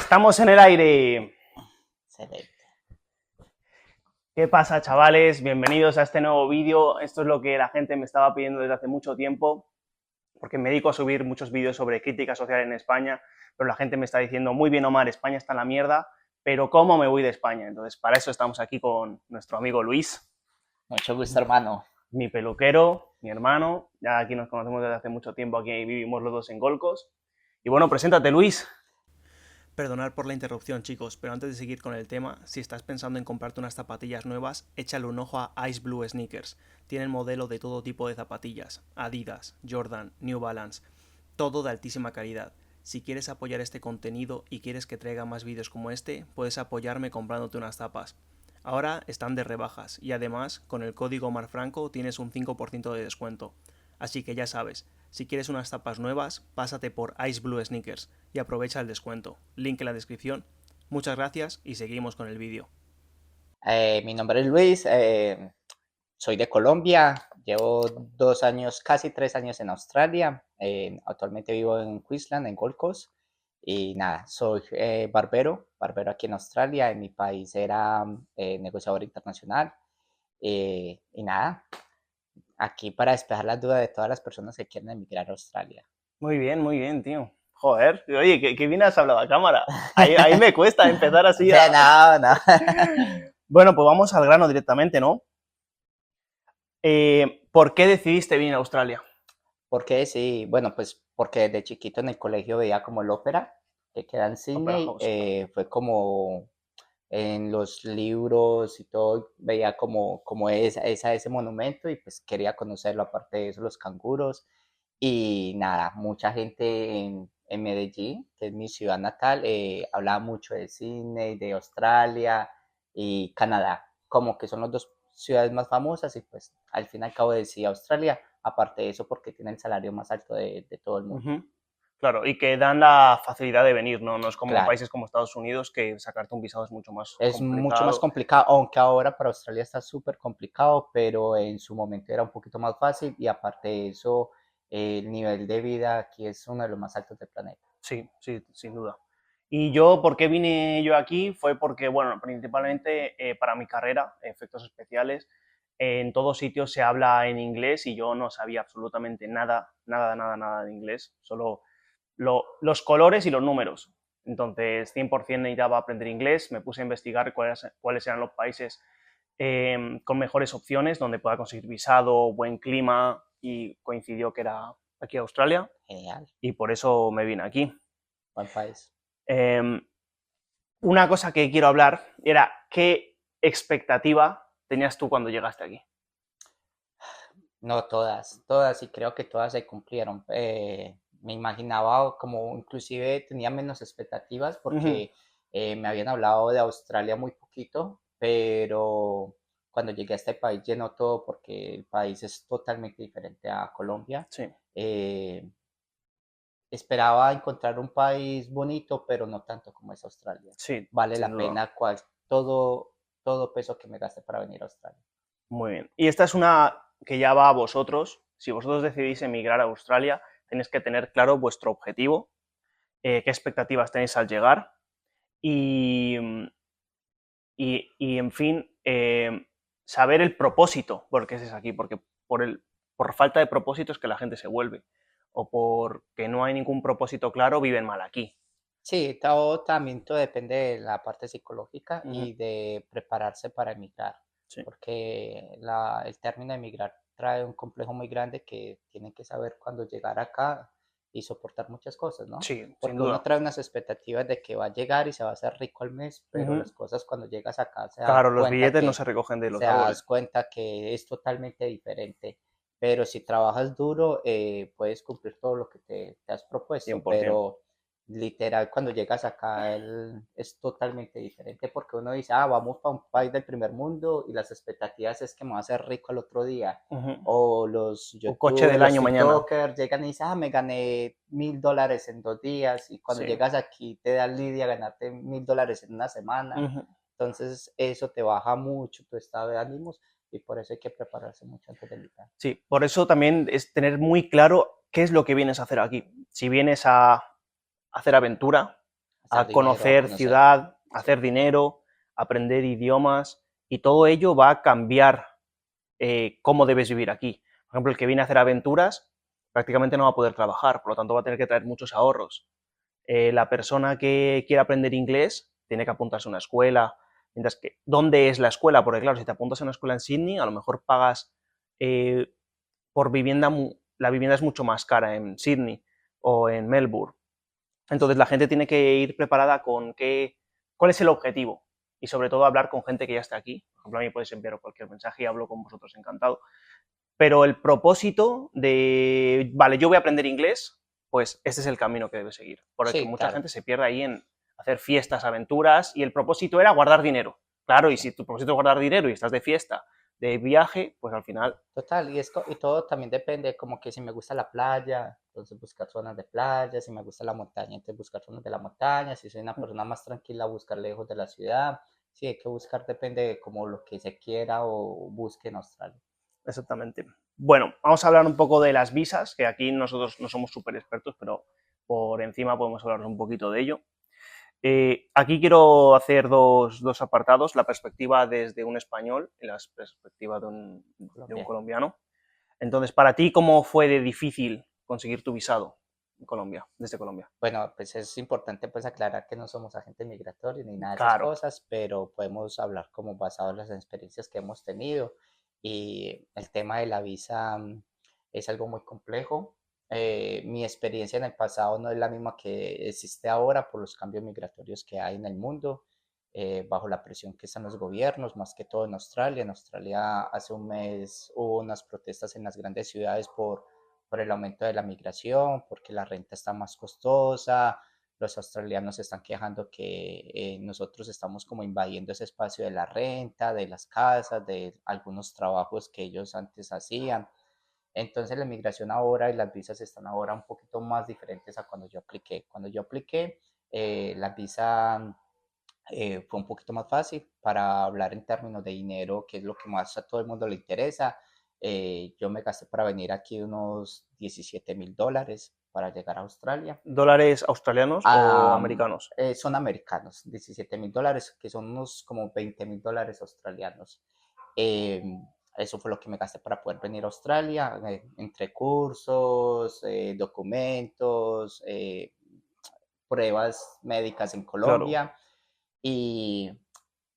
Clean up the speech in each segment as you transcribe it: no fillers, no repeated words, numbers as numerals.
Estamos en el aire. Excelente. ¿Qué pasa, chavales? Bienvenidos a este nuevo vídeo. Esto es lo que la gente me estaba pidiendo desde hace mucho tiempo, porque me dedico a subir muchos vídeos sobre crítica social en España, pero la gente me está diciendo, muy bien, Omar, España está en la mierda, pero ¿cómo me voy de España? Entonces, para eso estamos aquí con nuestro amigo Luis, Mucho gusto, hermano. mi peluquero, mi hermano. Ya aquí nos conocemos desde hace mucho tiempo, aquí vivimos los dos en Golcos. Y bueno, preséntate, Luis. Perdonad por la interrupción, chicos, pero antes de seguir con el tema, si estás pensando en comprarte unas zapatillas nuevas, échale un ojo a Ice Blue Sneakers. Tienen modelo de todo tipo de zapatillas, Adidas, Jordan, New Balance, todo de altísima calidad. Si quieres apoyar este contenido y quieres que traiga más vídeos como este, puedes apoyarme comprándote unas zapas. Ahora están de rebajas y además, con el código MarFranco tienes un 5% de descuento. Así que ya sabes, si quieres unas zapas nuevas, pásate por Ice Blue Sneakers y aprovecha el descuento. Link en la descripción. Muchas gracias y seguimos con el vídeo. Mi nombre es Luis, soy de Colombia, llevo 2 años, casi 3 años en Australia, actualmente vivo en Queensland, en Gold Coast, y nada, soy barbero aquí en Australia, en mi país era negociador internacional, y nada, aquí para despejar las dudas de todas las personas que quieren emigrar a Australia. Muy bien, tío. Joder, oye, qué bien has hablado a cámara. Ahí me cuesta empezar O así sea, a... no, no. Bueno, pues vamos al grano directamente, ¿no? ¿Por qué decidiste venir a Australia? Porque sí, bueno, pues porque desde chiquito en el colegio veía como el ópera que queda en Opera Sydney, House. fue como en los libros y todo, veía como ese monumento y pues quería conocerlo, aparte de eso, los canguros y nada, mucha gente en Medellín, que es mi ciudad natal, hablaba mucho de Sydney, de Australia y Canadá, como que son las dos ciudades más famosas y pues al fin y al cabo decidí Australia, aparte de eso porque tiene el salario más alto de todo el mundo. Ujú. Claro, y que dan la facilidad de venir, ¿no? No es como Claro, países como Estados Unidos, que sacarte un visado es mucho más es mucho más complicado. complicado, aunque ahora para Australia está súper complicado, pero en su momento era un poquito más fácil y aparte de eso, el nivel de vida aquí es uno de los más altos del planeta. Sí, sí, sin duda. Y yo, ¿por qué vine yo aquí? Fue porque, bueno, principalmente para mi carrera, efectos especiales, en todos sitios se habla en inglés y yo no sabía absolutamente nada de inglés, solo los colores y los números. Entonces, 100% necesitaba aprender inglés, me puse a investigar cuáles eran los países con mejores opciones, donde pueda conseguir visado, buen clima, y coincidió que era aquí Australia, Genial, y por eso me vine aquí. buen país. Eh, una cosa que quiero hablar era qué expectativa tenías tú cuando llegaste aquí. No todas, y creo que todas se cumplieron. Me imaginaba como inclusive tenía menos expectativas Uh -huh. porque me habían hablado de Australia muy poquito, pero cuando llegué a este país llenó todo porque el país es totalmente diferente a Colombia. Sí, Eh, Esperaba encontrar un país bonito, pero no tanto como es Australia. sí, Vale sin la duda. pena todo peso que me gaste para venir a Australia. Muy bien. Y esta es una que ya va a vosotros. Si vosotros decidís emigrar a Australia, tenéis que tener claro vuestro objetivo, qué expectativas tenéis al llegar y, en fin, saber el propósito por qué estés aquí, porque por falta de propósito es que la gente se vuelve, o porque no hay ningún propósito claro, viven mal aquí. Sí, todo depende de la parte psicológica Uh -huh. y de prepararse para emigrar, Sí. porque el término de emigrar trae un complejo muy grande que tienen que saber cuándo llegar acá y soportar muchas cosas, ¿no? Sí, sin Porque uno duda. trae unas expectativas de que va a llegar y se va a hacer rico al mes, Uh pero -huh. las cosas cuando llegas acá Claro, los billetes no se recogen de los se árboles. das cuenta que es totalmente diferente. Pero si trabajas duro, puedes cumplir todo lo que te has propuesto, 100%. pero literal cuando llegas acá es totalmente diferente porque uno dice, vamos para un país del primer mundo y las expectativas es que me va a hacer rico el otro día. Uh -huh. O los O coche youtubers, del los año mañana. tiktokers llegan y dicen, me gané $1000 en 2 días y cuando Sí. llegas aquí te da lidia ganarte $1000 en una Uh semana. -huh. Entonces eso te baja mucho tu estado de ánimos y por eso hay que prepararse mucho antes de emigrar. Sí, por eso también es tener muy claro qué es lo que vienes a hacer aquí. Si vienes a hacer aventura, hacer a dinero, a conocer conocer. ciudad, a Sí, hacer dinero, aprender idiomas, y todo ello va a cambiar cómo debes vivir aquí. Por ejemplo, el que viene a hacer aventuras prácticamente no va a poder trabajar, por lo tanto va a tener que traer muchos ahorros. La persona que quiere aprender inglés tiene que apuntarse a una escuela, mientras que, ¿dónde es la escuela? Porque claro, si te apuntas a una escuela en Sydney, a lo mejor pagas eh, por vivienda, la vivienda es mucho más cara en Sydney o en Melbourne. Entonces la gente tiene que ir preparada con cuál es el objetivo y sobre todo hablar con gente que ya está aquí. Por ejemplo, a mí podéis enviar cualquier mensaje y hablo con vosotros encantado. Pero el propósito de, vale, yo voy a aprender inglés, pues este es el camino que debe seguir. Porque sí, mucha claro. gente se pierde ahí en hacer fiestas, aventuras, y el propósito era guardar dinero. Claro, y Sí. si tu propósito es guardar dinero y estás de fiesta, de viaje, pues al final, Total, y todo también depende, como que si me gusta la playa, entonces buscar zonas de playa, si me gusta la montaña, entonces buscar zonas de la montaña, si soy una persona más tranquila, buscar lejos de la ciudad, sí, hay que buscar, depende de como lo que se quiera o busque en Australia. exactamente. Bueno, vamos a hablar un poco de las visas, que aquí nosotros no somos súper expertos, pero por encima podemos hablar un poquito de ello. Aquí quiero hacer dos apartados, la perspectiva desde un español y la perspectiva de un Colombia. colombiano. Entonces, para ti, ¿cómo fue de difícil conseguir tu visado en Colombia, desde Colombia? Bueno, pues es importante pues aclarar que no somos agentes migratorios ni nada de esas Claro, cosas, pero podemos hablar como basado en las experiencias que hemos tenido. Y el tema de la visa es algo muy complejo. Mi experiencia en el pasado no es la misma que existe ahora por los cambios migratorios que hay en el mundo, bajo la presión que están los gobiernos, más que todo en Australia. En Australia hace un mes hubo unas protestas en las grandes ciudades por el aumento de la migración, porque la renta está más costosa. Los australianos se están quejando que nosotros estamos como invadiendo ese espacio de la renta, de las casas, de algunos trabajos que ellos antes hacían. Entonces la migración ahora y las visas están ahora un poquito más diferentes a cuando yo apliqué. Cuando yo apliqué, la visa fue un poquito más fácil para hablar en términos de dinero, que es lo que más a todo el mundo le interesa. Yo me gasté para venir aquí unos $17,000 para llegar a Australia. ¿dólares australianos o americanos? Son americanos, $17,000, que son unos como $20,000 australianos. Eh, Eso fue lo que me gasté para poder venir a Australia, entre cursos, documentos, pruebas médicas en Claro, Colombia. Y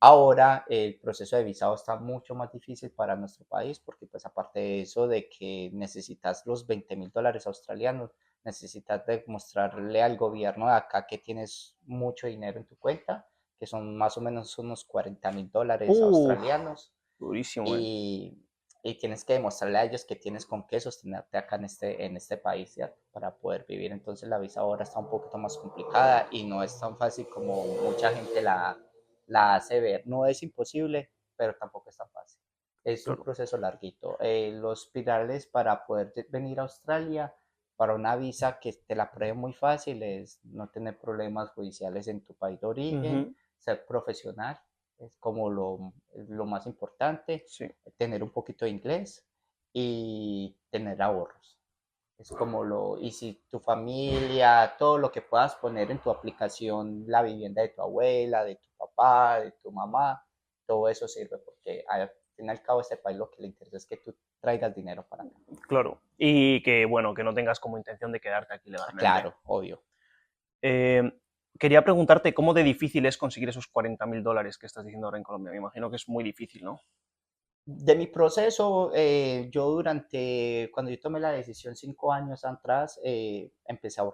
ahora el proceso de visado está mucho más difícil para nuestro país porque pues aparte de eso de que necesitas los $20,000 australianos, necesitas demostrarle al gobierno de acá que tienes mucho dinero en tu cuenta, que son más o menos unos $40,000 Uf, australianos durísimo, ¿eh? y, y tienes que demostrarle a ellos que tienes con qué sostenerte acá en este país, ¿ya? Para poder vivir. Entonces la visa ahora está un poquito más complicada y no es tan fácil como mucha gente la hace ver. No es imposible, pero tampoco es tan fácil. Es un Claro. proceso larguito. Los pilares para poder venir a Australia, para una visa que te la pruebe muy fácil, es no tener problemas judiciales en tu país de origen, Ujú, ser profesional, es como lo más importante, sí, tener un poquito de inglés y tener ahorros. Es como y si tu familia, todo lo que puedas poner en tu aplicación, la vivienda de tu abuela, de tu papá, de tu mamá, todo eso sirve porque al fin y al cabo a este país lo que le interesa es que tú traigas dinero para acá. claro. Y que, bueno, que no tengas como intención de quedarte aquí Ah, legalmente. claro, obvio. Eh, Quería preguntarte cómo de difícil es conseguir esos $40,000 que estás diciendo ahora en Colombia. Me imagino que es muy difícil, ¿no? De mi proceso, yo cuando yo tomé la decisión 5 años atrás, empecé a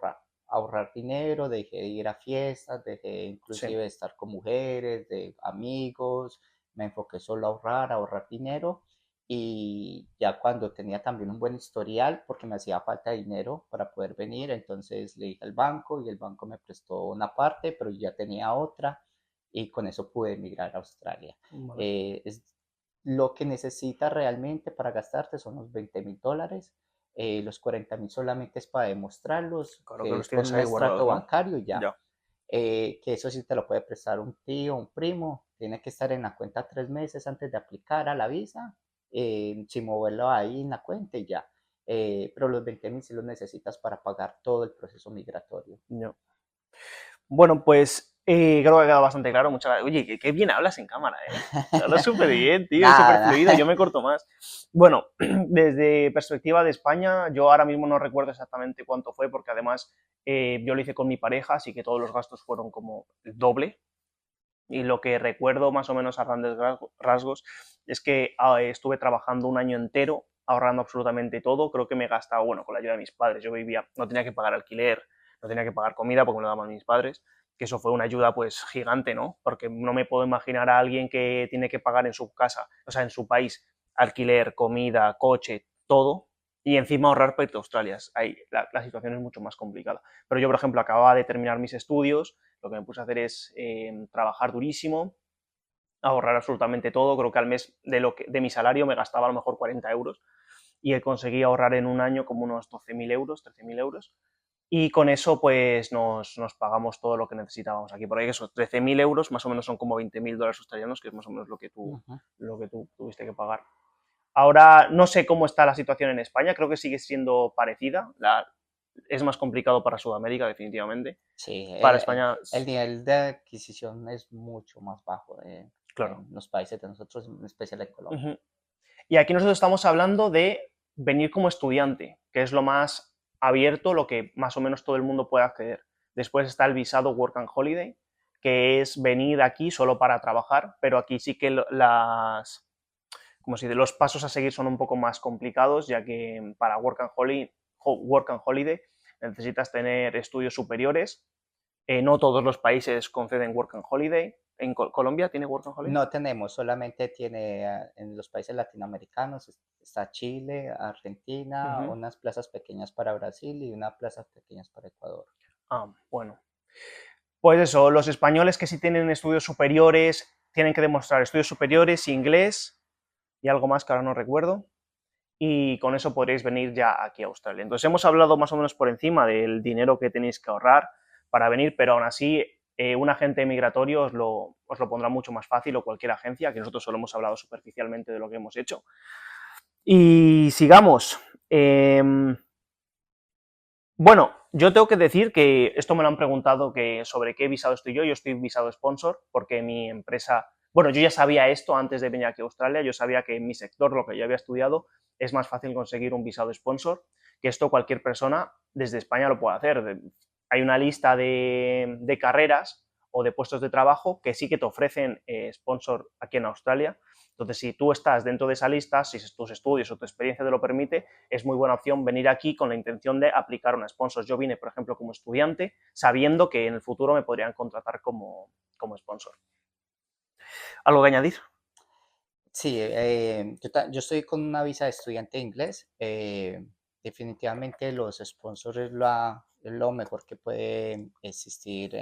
ahorrar dinero, dejé de ir a fiestas, dejé Sí. inclusive de estar con mujeres, de amigos, me enfoqué solo a ahorrar dinero y ya cuando tenía también un buen historial, porque me hacía falta dinero para poder venir, entonces le dije al banco y el banco me prestó una parte, pero yo ya tenía otra y con eso pude emigrar a Australia. Vale. Es lo que necesitas realmente para gastarte son los $20,000. Los 40,000 solamente es para demostrarlos, Claro que que los es con tienes un ahí guardados, extracto ¿no? bancario y ya. Ya. Que eso sí te lo puede prestar un tío, un primo. Tiene que estar en la cuenta 3 meses antes de aplicar a la visa, sin moverlo ahí en la cuenta y ya. Pero los 20,000 sí los necesitas para pagar todo el proceso migratorio. Ya. Bueno, pues creo que ha quedado bastante claro. Muchas gracias. Oye, qué bien hablas en cámara, ¿eh? Hablas súper bien, tío, súper Nada, fluido. Yo nada. me corto más. Bueno, desde perspectiva de España, yo ahora mismo no recuerdo exactamente cuánto fue, porque además yo lo hice con mi pareja, así que todos los gastos fueron como el doble. Y lo que recuerdo más o menos a grandes rasgos es que estuve trabajando un año entero ahorrando absolutamente todo. Creo que me he gastado, bueno, con la ayuda de mis padres. Yo vivía, no tenía que pagar alquiler, no tenía que pagar comida porque me lo daban mis padres, que eso fue una ayuda pues gigante, ¿no? Porque no me puedo imaginar a alguien que tiene que pagar en su casa, o sea, en su país, alquiler, comida, coche, todo, y encima ahorrar para irte a Australia. Ahí, la situación es mucho más complicada. Pero yo, por ejemplo, acababa de terminar mis estudios, lo que me puse a hacer es trabajar durísimo, ahorrar absolutamente todo. Creo que al mes de mi salario me gastaba a lo mejor 40 euros y conseguí ahorrar en un año como unos 12.000 euros, 13.000 euros. Y con eso pues nos pagamos todo lo que necesitábamos aquí. Por ahí esos 13.000 euros más o menos son como 20.000 dólares australianos, que es más o menos Ujú. lo que tú tuviste que pagar. Ahora no sé cómo está la situación en España, creo que sigue siendo parecida. Es más complicado para Sudamérica, definitivamente. Sí, Para España, el nivel de adquisición es mucho más bajo claro. en los países de nosotros, en especial en Colombia. Ujú. Y aquí nosotros estamos hablando de venir como estudiante, que es lo más abierto, lo que más o menos todo el mundo puede acceder. Después está el visado Work and Holiday, que es venir aquí solo para trabajar, pero aquí sí que como si de los pasos a seguir son un poco más complicados, ya que para Work and Holiday necesitas tener estudios superiores. No todos los países conceden Work and Holiday. ¿En Colombia tiene Work and Holiday? No tenemos, solamente tiene en los países latinoamericanos, está Chile, Argentina, Ujú. unas plazas pequeñas para Brasil y unas plazas pequeñas para Ecuador. Ah, bueno. Pues eso, los españoles que sí tienen estudios superiores tienen que demostrar estudios superiores, inglés y algo más que ahora no recuerdo. Y con eso podréis venir ya aquí a Australia. Entonces hemos hablado más o menos por encima del dinero que tenéis que ahorrar para venir, pero aún así un agente migratorio os lo pondrá mucho más fácil o cualquier agencia, que nosotros solo hemos hablado superficialmente de lo que hemos hecho. Y sigamos. Bueno, yo tengo que decir que esto me lo han preguntado que sobre qué visado estoy yo. Yo estoy visado sponsor porque mi empresa, bueno, yo ya sabía esto antes de venir aquí a Australia. Yo sabía que en mi sector, lo que yo había estudiado, es más fácil conseguir un visado sponsor, que esto cualquier persona desde España lo puede hacer. Hay una lista de carreras o de puestos de trabajo que sí que te ofrecen sponsor aquí en Australia. Entonces, si tú estás dentro de esa lista, si tus estudios o tu experiencia te lo permite, es muy buena opción venir aquí con la intención de aplicar un sponsor. Yo vine, por ejemplo, como estudiante, sabiendo que en el futuro me podrían contratar como sponsor. ¿Algo que añadir? Sí, yo estoy con una visa de estudiante de inglés. Definitivamente los sponsors es lo mejor que puede existir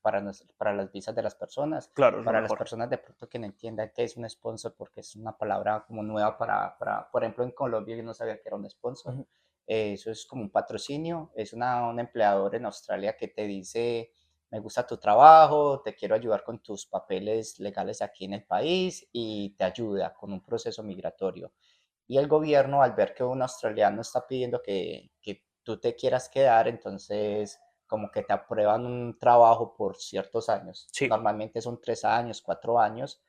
para las visas de las personas. Claro, es lo Para las mejor. personas de pronto que no entiendan qué es un sponsor, porque es una palabra como nueva por ejemplo, en Colombia yo no sabía que era un sponsor. Ujú. Eso es como un patrocinio, es un empleador en Australia que te dice me gusta tu trabajo, te quiero ayudar con tus papeles legales aquí en el país y te ayuda con un proceso migratorio. Y el gobierno, al ver que un australiano está pidiendo que tú te quieras quedar, entonces como que te aprueban un trabajo por ciertos años. Sí. Normalmente son 3 años, 4 años,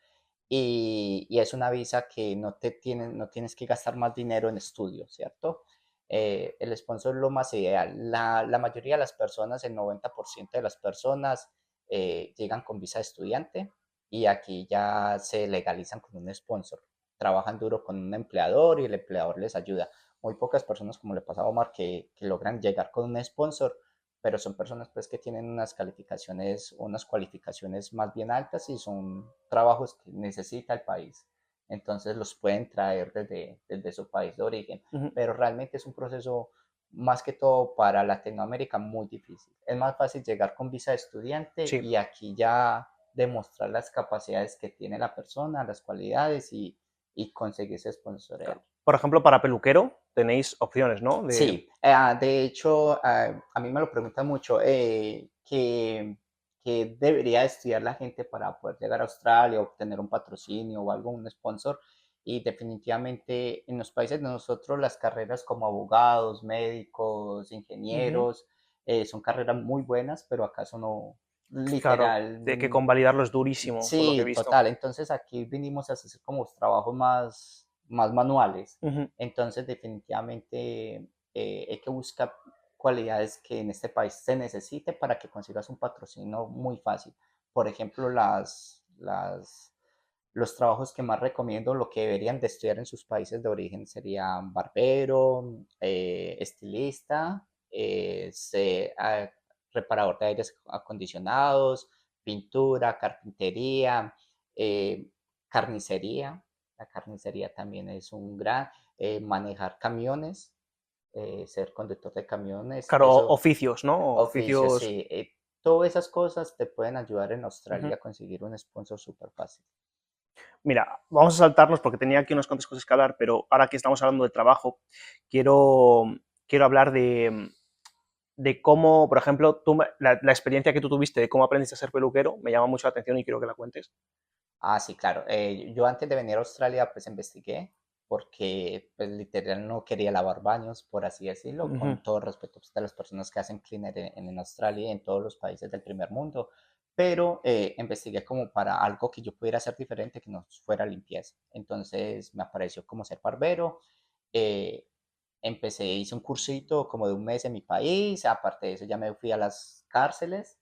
y es una visa que no tienes que gastar más dinero en estudios, ¿cierto? El sponsor es lo más ideal. La mayoría de las personas, el 90% de las personas llegan con visa de estudiante y aquí ya se legalizan con un sponsor. Trabajan duro con un empleador y el empleador les ayuda. Muy pocas personas, como le pasa a Omar, que logran llegar con un sponsor, pero son personas pues que tienen unas cualificaciones más bien altas y son trabajos que necesita el país. Entonces los pueden traer desde su país de origen, Ujú. pero realmente es un proceso más que todo para Latinoamérica muy difícil. Es más fácil llegar con visa de estudiante Sí. y aquí ya demostrar las capacidades que tiene la persona, las cualidades y conseguirse sponsorear. Claro. Por ejemplo, para peluquero tenéis opciones, ¿no? Sí, de hecho, a mí me lo preguntan mucho, que debería estudiar la gente para poder llegar a Australia, obtener un patrocinio o algo, un sponsor. Y definitivamente en los países de nosotros las carreras como abogados, médicos, Ujú. ingenieros, son carreras muy buenas, pero acaso no, Claro, literal, de que convalidarlo es durísimo, por lo que he sí, visto. total. Entonces aquí vinimos a hacer como trabajos más manuales. Ujú. Entonces definitivamente hay que buscar cualidades que en este país se necesite para que consigas un patrocinio muy fácil. Por ejemplo, los trabajos que más recomiendo, lo que deberían de estudiar en sus países de origen serían barbero, estilista, reparador de aires acondicionados, pintura, carpintería, eh, carnicería. La carnicería también es un gran, manejar camiones, ser conductor de camiones, Claro, eso, oficios, ¿no? oficios, Oficios. sí. Todas esas cosas te pueden ayudar en Ujú. Australia a conseguir un sponsor súper fácil. Mira, vamos a saltarnos porque tenía aquí unas cuantas cosas que hablar, pero ahora que estamos hablando de trabajo, quiero, quiero hablar de cómo, por ejemplo, la experiencia que tú tuviste de cómo aprendiste a ser peluquero me llama mucho la atención y quiero que la cuentes. Ah, sí, claro. Yo antes de venir a Australia, pues investigué, porque pues literal no quería lavar baños, por así decirlo, Ujú. con todo respeto pues, a las personas que hacen cleaner en Australia y en todos los países del primer mundo, pero investigué como para algo que yo pudiera hacer diferente, que no fuera limpieza. Entonces me apareció como ser barbero. eh, hice un cursito como de un mes en mi país, aparte de eso ya me fui a las cárceles,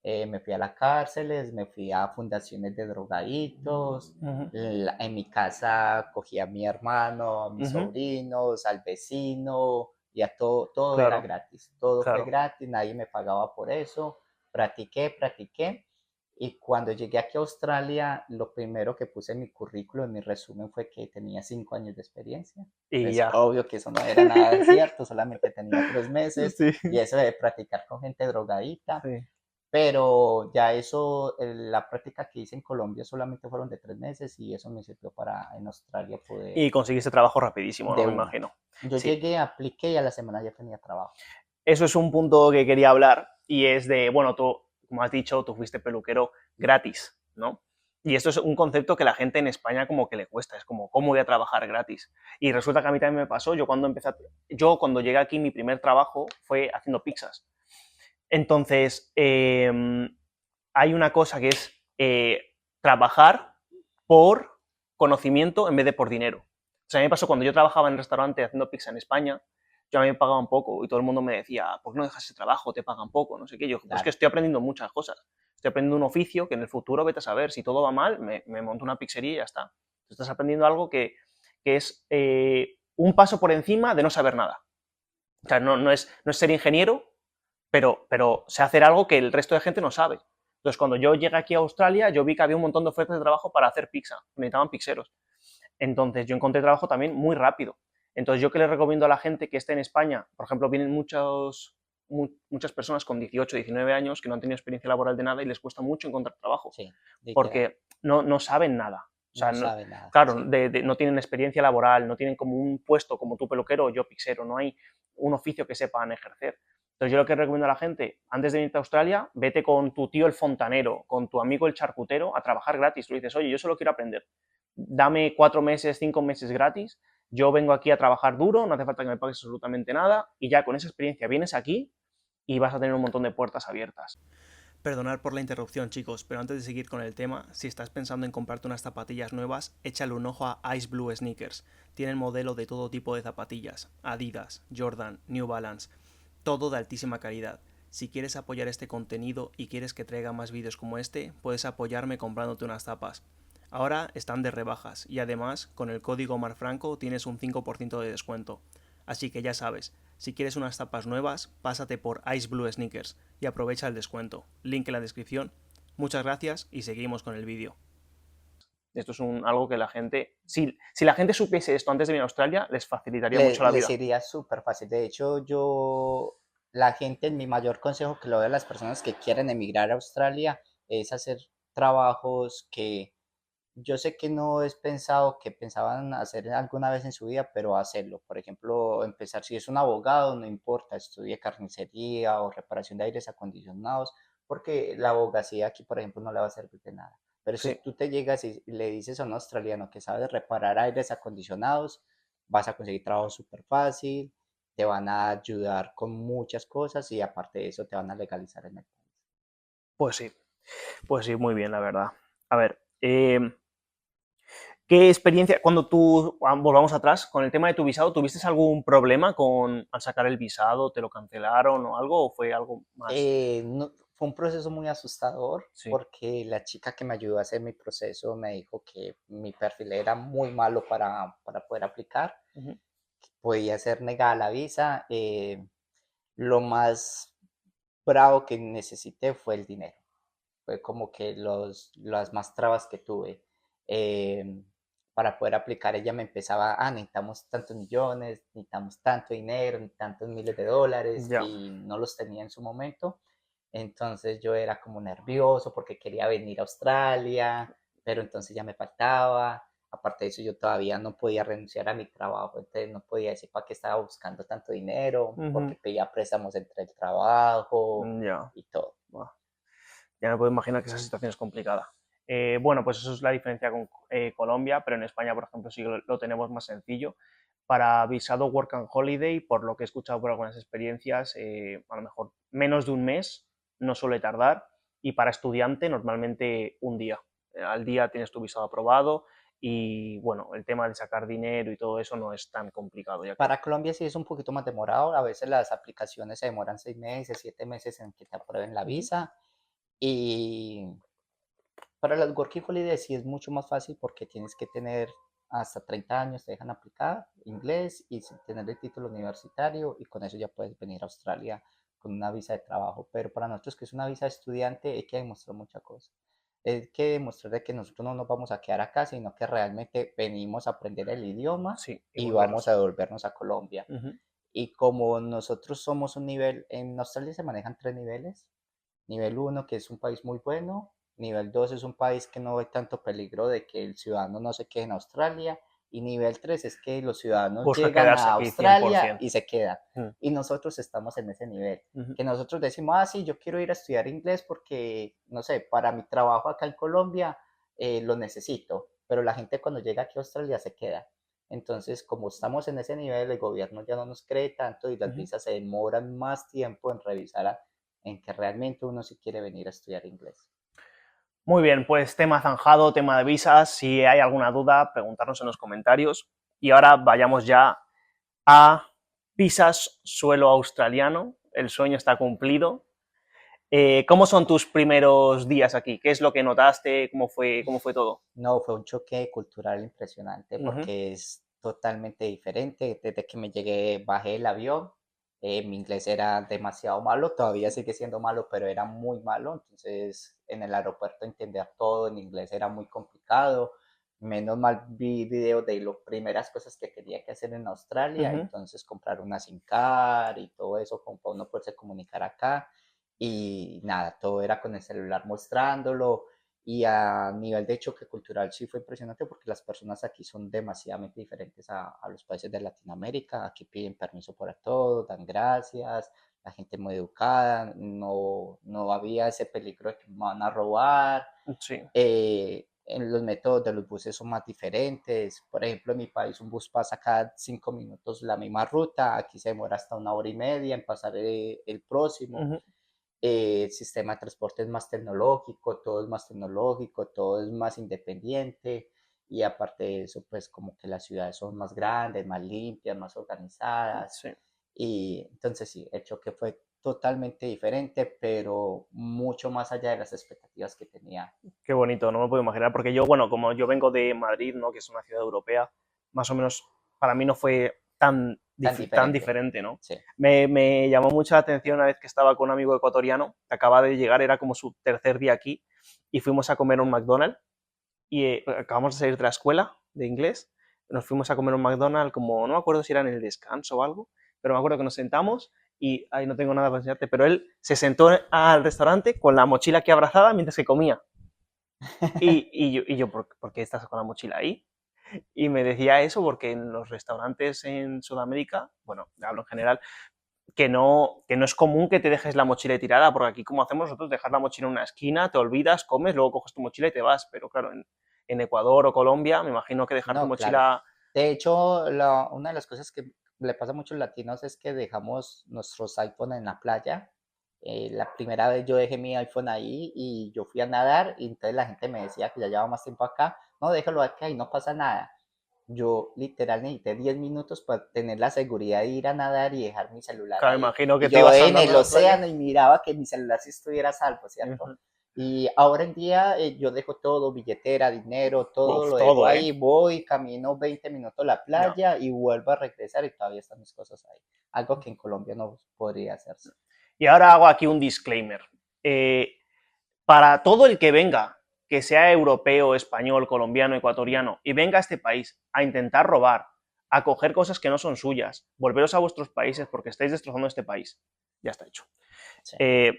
me fui a las cárceles, me fui a fundaciones de drogadictos, Ujú. en mi casa cogí a mi hermano, a mis Ujú. sobrinos, al vecino, y a todo, todo era Claro, gratis, todo fue claro. gratis, nadie me pagaba por eso, practiqué, y cuando llegué aquí a Australia, lo primero que puse en mi currículo, en mi resumen, fue que tenía 5 años de experiencia. Y Pues ya. obvio que eso no era nada cierto, solamente tenía 3 meses, Sí, y eso de practicar con gente drogadita, sí. pero ya eso, la práctica que hice en Colombia solamente fueron de 3 meses y eso me sirvió para en Australia poder Y conseguiste trabajo rapidísimo, ¿no? de Me una. imagino. Yo Sí. llegué, apliqué y a la semana ya tenía trabajo. Eso es un punto que quería hablar y es de, bueno, tú, como has dicho, tú fuiste peluquero gratis, ¿no? Y esto es un concepto que la gente en España como que le cuesta, es como, ¿cómo voy a trabajar gratis? Y resulta que a mí también me pasó, yo cuando llegué aquí, mi primer trabajo fue haciendo pizzas. Entonces, hay una cosa que es trabajar por conocimiento en vez de por dinero. O sea, a mí me pasó cuando yo trabajaba en el restaurante haciendo pizza en España, yo a mí me pagaban poco y todo el mundo me decía, ¿por qué no dejas ese trabajo? Te pagan poco, no sé qué. Yo, pues es que Claro, estoy aprendiendo muchas cosas. Estoy aprendiendo un oficio que en el futuro, vete a saber, si todo va mal, me monto una pizzería y ya está. Estás aprendiendo algo que es un paso por encima de no saber nada. O sea, no es ser ingeniero, pero sé hacer algo que el resto de gente no sabe. Entonces, cuando yo llegué aquí a Australia, yo vi que había un montón de ofertas de trabajo para hacer pizza, necesitaban pizzeros. Entonces, yo encontré trabajo también muy rápido. Entonces, yo que le recomiendo a la gente que esté en España, por ejemplo, vienen muchas personas con 18, 19 años que no han tenido experiencia laboral de nada y les cuesta mucho encontrar trabajo, sí, literal. porque no saben nada. O sea, No sabe nada, claro, sí. no tienen experiencia laboral, no tienen como un puesto como tú peluquero o yo pixero, no hay un oficio que sepan ejercer. Entonces yo lo que recomiendo a la gente, antes de venirte a Australia, vete con tu tío el fontanero, con tu amigo el charcutero a trabajar gratis. Tú dices, oye, yo solo quiero aprender. Dame 4 meses, 5 meses gratis, yo vengo aquí a trabajar duro, no hace falta que me pagues absolutamente nada y ya con esa experiencia vienes aquí y vas a tener un montón de puertas abiertas. Perdonad por la interrupción, chicos, pero antes de seguir con el tema, si estás pensando en comprarte unas zapatillas nuevas, échale un ojo a Ice Blue Sneakers. Tienen modelo de todo tipo de zapatillas, Adidas, Jordan, New Balance, todo de altísima calidad. Si quieres apoyar este contenido y quieres que traiga más vídeos como este, puedes apoyarme comprándote unas zapas. Ahora están de rebajas y además con el código MarFranco tienes un 5% de descuento. Así que ya sabes, si quieres unas zapas nuevas, pásate por Ice Blue Sneakers y aprovecha el descuento. Link en la descripción. Muchas gracias y seguimos con el vídeo. Esto es algo que la gente, si la gente supiese esto antes de venir a Australia, les facilitaría mucho la Les vida. iría súper fácil. De hecho, la gente, mi mayor consejo que le doy a las personas que quieren emigrar a Australia es hacer trabajos que yo sé que no es pensado que pensaban hacer alguna vez en su vida, pero hacerlo. Por ejemplo, empezar, si es un abogado, no importa, estudie carnicería o reparación de aires acondicionados, porque la abogacía aquí, por ejemplo, no le va a servir de nada. Pero si Sí, tú te llegas y le dices a un australiano que sabe reparar aires acondicionados, vas a conseguir trabajo súper fácil te van a ayudar con muchas cosas y aparte de eso te van a legalizar en el país. Pues sí, muy bien, la verdad. A ver, ¿qué experiencia, cuando tú, volvamos atrás, con el tema de tu visado, ¿tuviste algún problema al sacar el visado? ¿Te lo cancelaron o algo? ¿O fue algo más? Fue un proceso muy asustador Sí. porque la chica que me ayudó a hacer mi proceso me dijo que mi perfil era muy malo para poder aplicar, Ujú. podía ser negada la visa. Lo más bravo que necesité fue el dinero. Fue como que las más trabas que tuve. eh, para poder aplicar, ella me empezaba, necesitamos tantos millones, necesitamos tanto dinero, tantos miles de dólares, Ya. y no los tenía en su momento. Entonces yo era como nervioso porque quería venir a Australia, pero entonces ya me faltaba. Aparte de eso, yo todavía no podía renunciar a mi trabajo, entonces no podía decir para qué estaba buscando tanto dinero, porque Ujú. pedía préstamos entre el trabajo Ya. y todo. Buah. Ya me puedo imaginar que esa situación es complicada. Bueno, pues eso es la diferencia con Colombia, pero en España, por ejemplo, sí lo tenemos más sencillo. Para visado Work and Holiday, por lo que he escuchado por algunas experiencias, a lo mejor menos de un mes no suele tardar. Y para estudiante, normalmente un día. Al día tienes tu visado aprobado y, bueno, el tema de sacar dinero y todo eso no es tan complicado, ya que... Para Colombia sí es un poquito más demorado. A veces las aplicaciones se demoran 6 meses, 7 meses en que te aprueben la Ujú. visa. Y para las Working Holiday sí es mucho más fácil porque tienes que tener hasta 30 años, te dejan aplicar inglés y tener el título universitario, y con eso ya puedes venir a Australia con una visa de trabajo. Pero para nosotros, que es una visa de estudiante, hay que demostrar muchas cosas. Hay que demostrar de que nosotros no nos vamos a quedar acá, sino que realmente venimos a aprender el idioma Sí, y y vamos volvernos. a devolvernos a Colombia. Ujú. Y como nosotros somos un nivel, en Australia se manejan 3 niveles. Nivel uno, que es un país muy bueno. Nivel 2 es un país que no hay tanto peligro de que el ciudadano no se quede en Australia. Y nivel 3 es que los ciudadanos Busca llegan quedarse a aquí Australia 100%. y se quedan. Mm. Y nosotros estamos en ese nivel. Ujú. Que nosotros decimos, sí, yo quiero ir a estudiar inglés porque, no sé, para mi trabajo acá en Colombia lo necesito. Pero la gente cuando llega aquí a Australia se queda. Entonces, como estamos en ese nivel, el gobierno ya no nos cree tanto y las Ujú. visas se demoran más tiempo en revisar en que realmente uno sí quiere venir a estudiar inglés. Muy bien, pues tema zanjado, tema de visas. Si hay alguna duda, preguntarnos en los comentarios. Y ahora vayamos ya a visas suelo australiano. El sueño está cumplido. ¿Cómo son tus primeros días aquí? ¿Qué es lo que notaste? Cómo fue todo? No, fue un choque cultural impresionante Ujú. porque es totalmente diferente. Desde que me llegué, bajé el avión, mi inglés era demasiado malo, todavía sigue siendo malo, pero era muy malo. Entonces, en el aeropuerto entender todo en inglés era muy complicado. Menos mal vi videos de las primeras cosas que quería que hacer en Australia, Ujú. entonces comprar una SIM card y todo eso como para uno poderse comunicar acá. Y nada, todo era con el celular mostrándolo. Y a nivel de choque cultural sí fue impresionante porque las personas aquí son demasiadamente diferentes a los países de Latinoamérica. Aquí piden permiso para todo, dan gracias, la gente muy educada, no había ese peligro de que me van a robar. Sí. En los métodos de los buses son más diferentes. Por ejemplo, en mi país un bus pasa cada 5 minutos la misma ruta, aquí se demora hasta 1 hora y media en pasar el próximo. Ujú. El sistema de transporte es más tecnológico, todo es más tecnológico, todo es más independiente, y aparte de eso, pues como que las ciudades son más grandes, más limpias, más organizadas. Sí. Y entonces sí, el choque fue totalmente diferente, pero mucho más allá de las expectativas que tenía. Qué bonito, no me puedo imaginar, porque yo, bueno, como yo vengo de Madrid, ¿no? Que es una ciudad europea, más o menos para mí no fue Tan tan diferente. diferente, ¿no? Sí. Me llamó mucho la atención una vez que estaba con un amigo ecuatoriano, que acaba de llegar, era como su tercer día aquí, y fuimos a comer a un McDonald's, y acabamos de salir de la escuela de inglés, nos fuimos a comer a un McDonald's como, no me acuerdo si era en el descanso o algo, pero me acuerdo que nos sentamos y ahí no tengo nada para enseñarte, pero él se sentó al restaurante con la mochila aquí abrazada mientras que comía. Y yo ¿por qué estás con la mochila ahí? Y me decía eso porque en los restaurantes en Sudamérica, bueno, hablo en general, que no es común que te dejes la mochila tirada, porque aquí como hacemos nosotros, dejar la mochila en una esquina, te olvidas, comes, luego coges tu mochila y te vas. Pero claro, en Ecuador o Colombia, me imagino que dejar tu No, claro. mochila... De hecho, una de las cosas que le pasa a muchos latinos es que dejamos nuestros iPhone en la playa. La primera vez yo dejé mi iPhone ahí y yo fui a nadar y entonces la gente me decía que ya llevaba más tiempo acá, no, déjalo acá y no pasa nada. Yo literal necesité 10 minutos para tener la seguridad de ir a nadar y dejar mi celular Claro, ahí. imagino que Y te yo ibas en andando el en la playa. océano y miraba que mi celular sí estuviera a salvo, ¿cierto? Ujú. Y ahora en día yo dejo todo, billetera, dinero, todo Uf, lo dejo todo, ahí, voy, camino 20 minutos a la Ya. playa y vuelvo a regresar y todavía están mis cosas ahí. Algo que en Colombia no podría hacerse. Y ahora hago aquí un disclaimer. Eh, para todo el que venga, que sea europeo, español, colombiano, ecuatoriano, y venga a este país a intentar robar, a coger cosas que no son suyas, volveros a vuestros países porque estáis destrozando este país. Ya está hecho. Sí, Eh,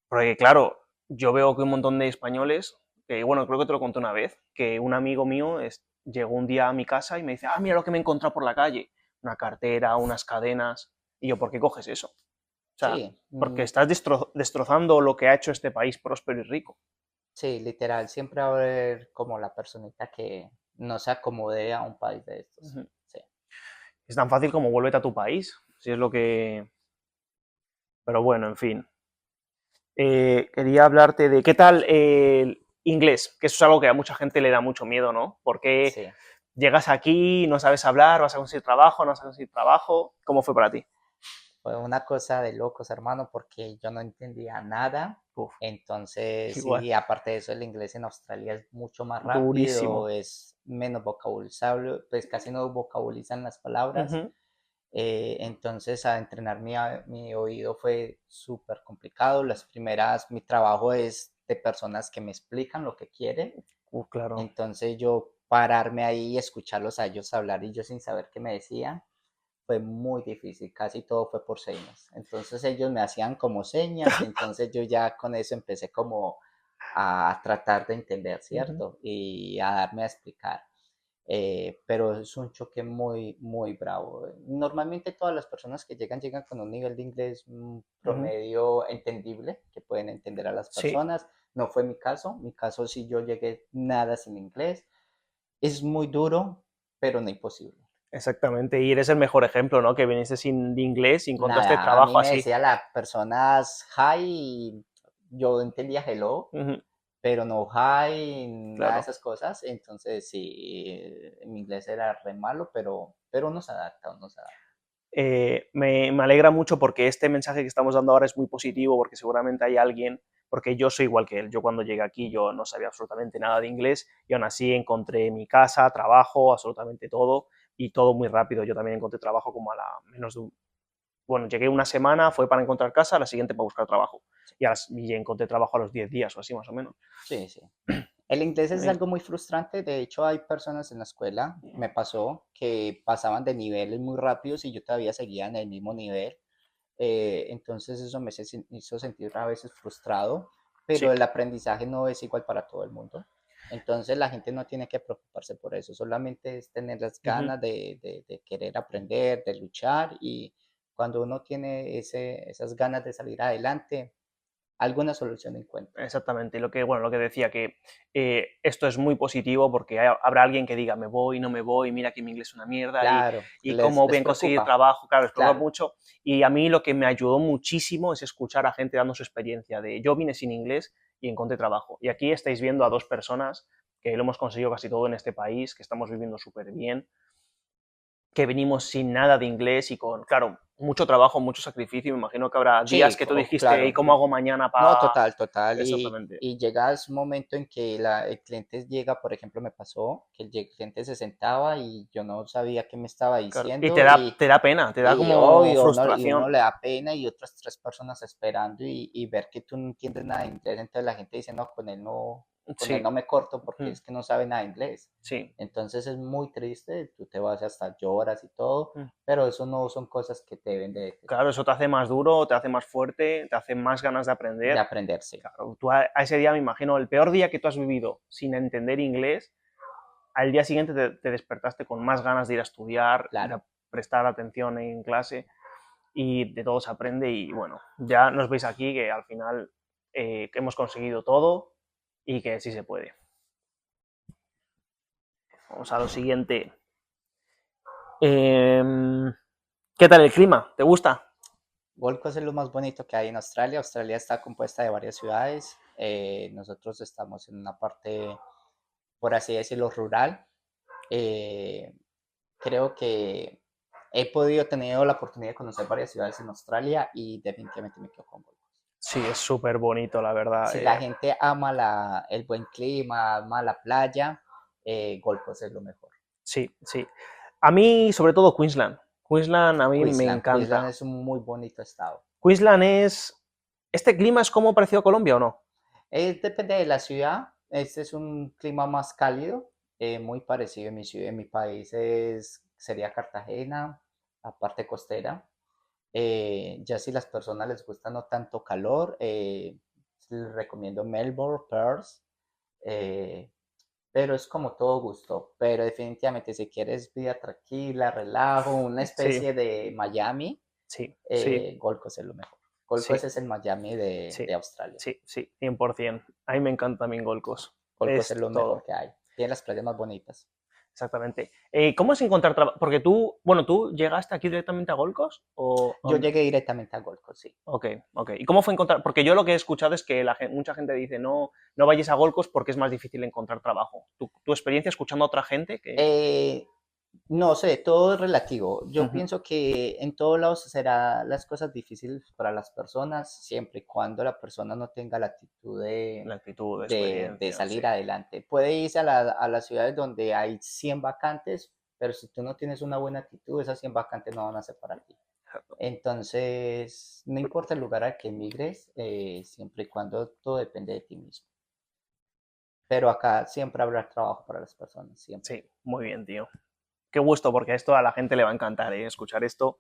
porque claro, yo veo que un montón de españoles, que bueno, creo que te lo conté una vez, que un amigo mío llegó un día a mi casa y me dice, mira lo que me he encontrado por la calle, una cartera, unas cadenas, y yo, ¿por qué coges eso? O sea, sí, porque estás destrozando lo que ha hecho este país próspero y rico. sí, literal, siempre va a haber como la personita que no se acomode a un país de estos. Ujú. Sí, Es tan fácil como vuélvete a tu país, si es lo que... Pero bueno, en fin. Quería hablarte de qué tal el inglés, que eso es algo que a mucha gente le da mucho miedo, ¿no? Porque sí. llegas aquí, no sabes hablar, vas a conseguir trabajo, no vas a conseguir trabajo. ¿Cómo fue para ti? Fue una cosa de locos, hermano, porque yo no entendía nada. Uf, Entonces, igual, y aparte de eso, el inglés en Australia es mucho más rápido, durísimo. es menos vocabulizable, pues casi no vocabulizan las palabras. Ujú. Entonces, a entrenar mi oído fue súper complicado. Mi trabajo es de personas que me explican lo que quieren. Claro. Entonces, yo pararme ahí y escucharlos a ellos hablar y yo sin saber qué me decían fue muy difícil, casi todo fue por señas. Entonces ellos me hacían como señas, entonces yo ya con eso empecé como a tratar de entender, Ujú, ¿cierto? Y a darme a explicar. Pero es un choque muy, muy bravo. Normalmente todas las personas que llegan con un nivel de inglés ujú. promedio entendible, que pueden entender a las Sí, personas. No fue mi caso sí yo llegué nada sin inglés. Es muy duro, pero no imposible. exactamente. Y eres el mejor ejemplo, ¿no? Que viniste sin inglés y encontraste Nada, a mí trabajo me así. decía las personas hi y yo entendía hello, Ujú, pero no hi, nada de claro. esas cosas. Entonces, sí, mi inglés era re malo, pero uno se adapta, uno se adapta. Me alegra mucho porque este mensaje que estamos dando ahora es muy positivo porque seguramente hay alguien, porque yo soy igual que él, yo cuando llegué aquí yo no sabía absolutamente nada de inglés y aún así encontré mi casa, trabajo, absolutamente todo y todo muy rápido. Yo también encontré trabajo como a la menos de un... Bueno, llegué una semana, fue para encontrar casa, la siguiente para buscar trabajo y encontré trabajo a los 10 días o así más o menos. Sí, sí. El inglés Muy es bien. algo muy frustrante. De hecho, hay personas en la escuela, me pasó, que pasaban de niveles muy rápidos y yo todavía seguía en el mismo nivel. Entonces eso hizo sentir a veces frustrado, pero Sí. el aprendizaje no es igual para todo el mundo. Entonces la gente no tiene que preocuparse por eso, solamente es tener las Ujú. ganas de querer aprender, de luchar y cuando uno tiene esas ganas de salir adelante, alguna solución encuentra. Exactamente, bueno, lo que decía, que esto es muy positivo porque habrá alguien que diga me voy, no me voy, mira que mi inglés es una mierda Claro, y cómo voy les a conseguir preocupa, trabajo, claro, les preocupa claro, mucho. Y a mí lo que me ayudó muchísimo es escuchar a gente dando su experiencia de yo vine sin inglés y encontré trabajo. Y aquí estáis viendo a dos personas que lo hemos conseguido casi todo en este país, que estamos viviendo súper bien, que venimos sin nada de inglés y con, claro, mucho trabajo, mucho sacrificio. Me imagino que habrá días sí, que tú dijiste, ¿y claro. cómo hago mañana No, para...? total, total. Exactamente. Y llegas un momento en que el cliente llega, por ejemplo, me pasó que el cliente se sentaba y yo no sabía qué me estaba Claro. Y diciendo te da pena, te da y como obvio, y uno frustración. le da pena y otras tres personas esperando y ver que tú no entiendes nada de inglés. Entonces la gente dice, no, con él Sí, no me corto porque mm, es que no sabe nada de inglés. sí. Entonces es muy triste, tú te vas hasta lloras y todo, Mm. pero eso no son cosas que te deben de Claro, desesperar, eso te hace más duro, te hace más fuerte, te hace más ganas de de aprender. aprenderse. Claro, tú a ese día me imagino, el peor día que tú has vivido sin entender inglés, al día siguiente te despertaste con más ganas de ir a estudiar, ir Claro. a prestar atención en clase y de todo se aprende y bueno, ya nos veis aquí que al final que hemos conseguido todo y que sí se puede. Vamos a lo siguiente. Em, ¿Qué tal el clima? ¿Te gusta? Gold Coast es lo más bonito que hay en Australia. Australia está compuesta de varias ciudades. Nosotros estamos en una parte, por así decirlo, rural. Eh, Creo que he podido tener la oportunidad de conocer varias ciudades en Australia y definitivamente me quedo con Gold Coast. Sí, es súper bonito, la verdad. Si la gente ama el buen clima, ama la playa, Gold Coast es lo mejor. Sí, sí. A mí, sobre todo, Queensland. Queensland a mí me Queensland encanta. es un muy bonito estado. Queensland es... ¿Este clima es como parecido a Colombia o no? Depende de la ciudad. Este es un clima más cálido, muy parecido en mi ciudad, en mi país sería Cartagena, la parte costera. Ya si las personas les gusta no tanto calor, les recomiendo Melbourne, Perth, eh, pero es como todo gusto. Pero definitivamente si quieres vida tranquila, relajo, una Sí, especie de Miami, sí, sí, Gold Coast es lo mejor. Gold sí, Coast es el Miami de sí, Australia. sí, sí, 100%. A mí me encanta también Gold Coast. Gold Coast es Es lo mejor todo, que hay. Tiene las playas más bonitas. exactamente. ¿Cómo es encontrar trabajo? Porque tú, bueno, ¿tú llegaste aquí directamente a Gold Coast o...? Yo llegué directamente a Gold Coast, sí. Ok, ok. ¿Y cómo fue encontrar? Porque yo lo que he escuchado es que mucha gente dice no, no vayas a Gold Coast porque es más difícil encontrar trabajo. ¿Tu experiencia escuchando a otra gente que... Eh, no sé, todo es relativo. Yo Ujú. pienso que en todos lados será las cosas difíciles para las personas, siempre y cuando la persona no tenga la actitud La actitud, de de experiencia, sí. salir adelante. Puede irse a las ciudades donde hay 100 vacantes, pero si tú no tienes una buena actitud, esas 100 vacantes no van a ser para ti. Entonces, no importa el lugar al que emigres, siempre y cuando todo depende de ti mismo. Pero acá siempre habrá trabajo para las personas, siempre. Sí, muy bien, tío. Qué gusto, porque esto a la gente le va a encantar, escuchar esto.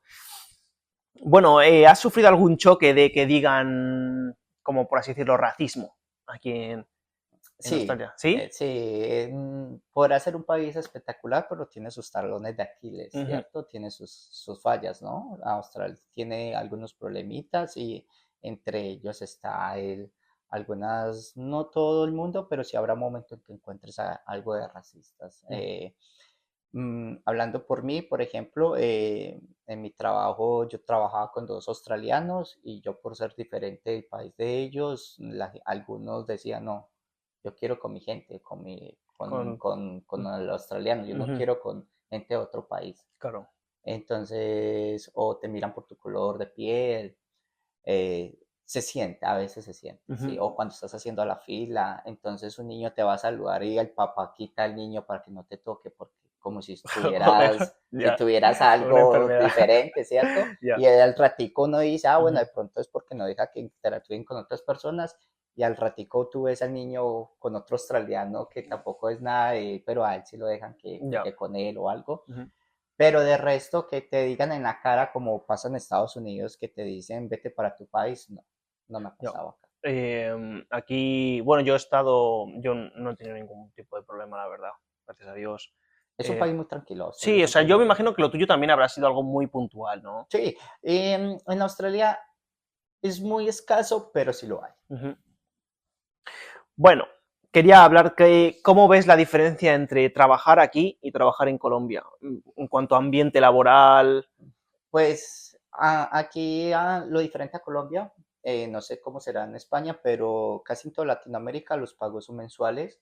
Bueno, ¿has sufrido algún choque de que digan, como por así decirlo, racismo aquí en Sí, Australia? ¿Sí? sí, podrá ser un país espectacular, pero tiene sus talones de Aquiles, Ujú. ¿cierto? Tiene sus fallas, ¿no? Australia tiene algunos problemitas y entre ellos está algunas, no todo el mundo, pero sí habrá momentos en que encuentres algo de racistas. Mm. Hablando por mí, por ejemplo, en mi trabajo yo trabajaba con dos australianos y yo por ser diferente del país de ellos, algunos decían, no, yo quiero con mi gente, Con... con el australiano, yo no Ujú. quiero con gente de otro país. Claro. Entonces, o te miran por tu color de piel, se siente, a veces se siente, ¿sí? Ujú. O cuando estás haciendo la fila, entonces un niño te va a saludar y el papá quita al niño para que no te toque, porque como Joder, si ya. tuvieras Una algo enfermedad. diferente, ¿cierto? Ya. Y al ratico uno dice, ah, bueno, Ujú. de pronto es porque no deja que interactúen con otras personas, y al ratico tú ves al niño con otro australiano que tampoco es nada pero a él sí lo dejan que Ya. juegue con él o algo. Ujú. Pero de resto, que te digan en la cara, como pasa en Estados Unidos, que te dicen vete para tu país, no, no me ha Ya. pasado acá. Aquí, bueno, yo he estado, yo no he tenido ningún tipo de problema, la verdad, gracias a Dios. Es un Eh, país muy tranquilo, Australia sí, es o un sea, país yo muy me imagino tranquilo. que lo tuyo también habrá sido algo muy puntual, ¿no? Sí, en Australia es muy escaso, pero sí lo hay. Ujú. Bueno, quería hablar que cómo ves la diferencia entre trabajar aquí y trabajar en Colombia, en cuanto a ambiente laboral. Pues aquí lo diferente a Colombia, no sé cómo será en España, pero casi en toda Latinoamérica los pagos son mensuales.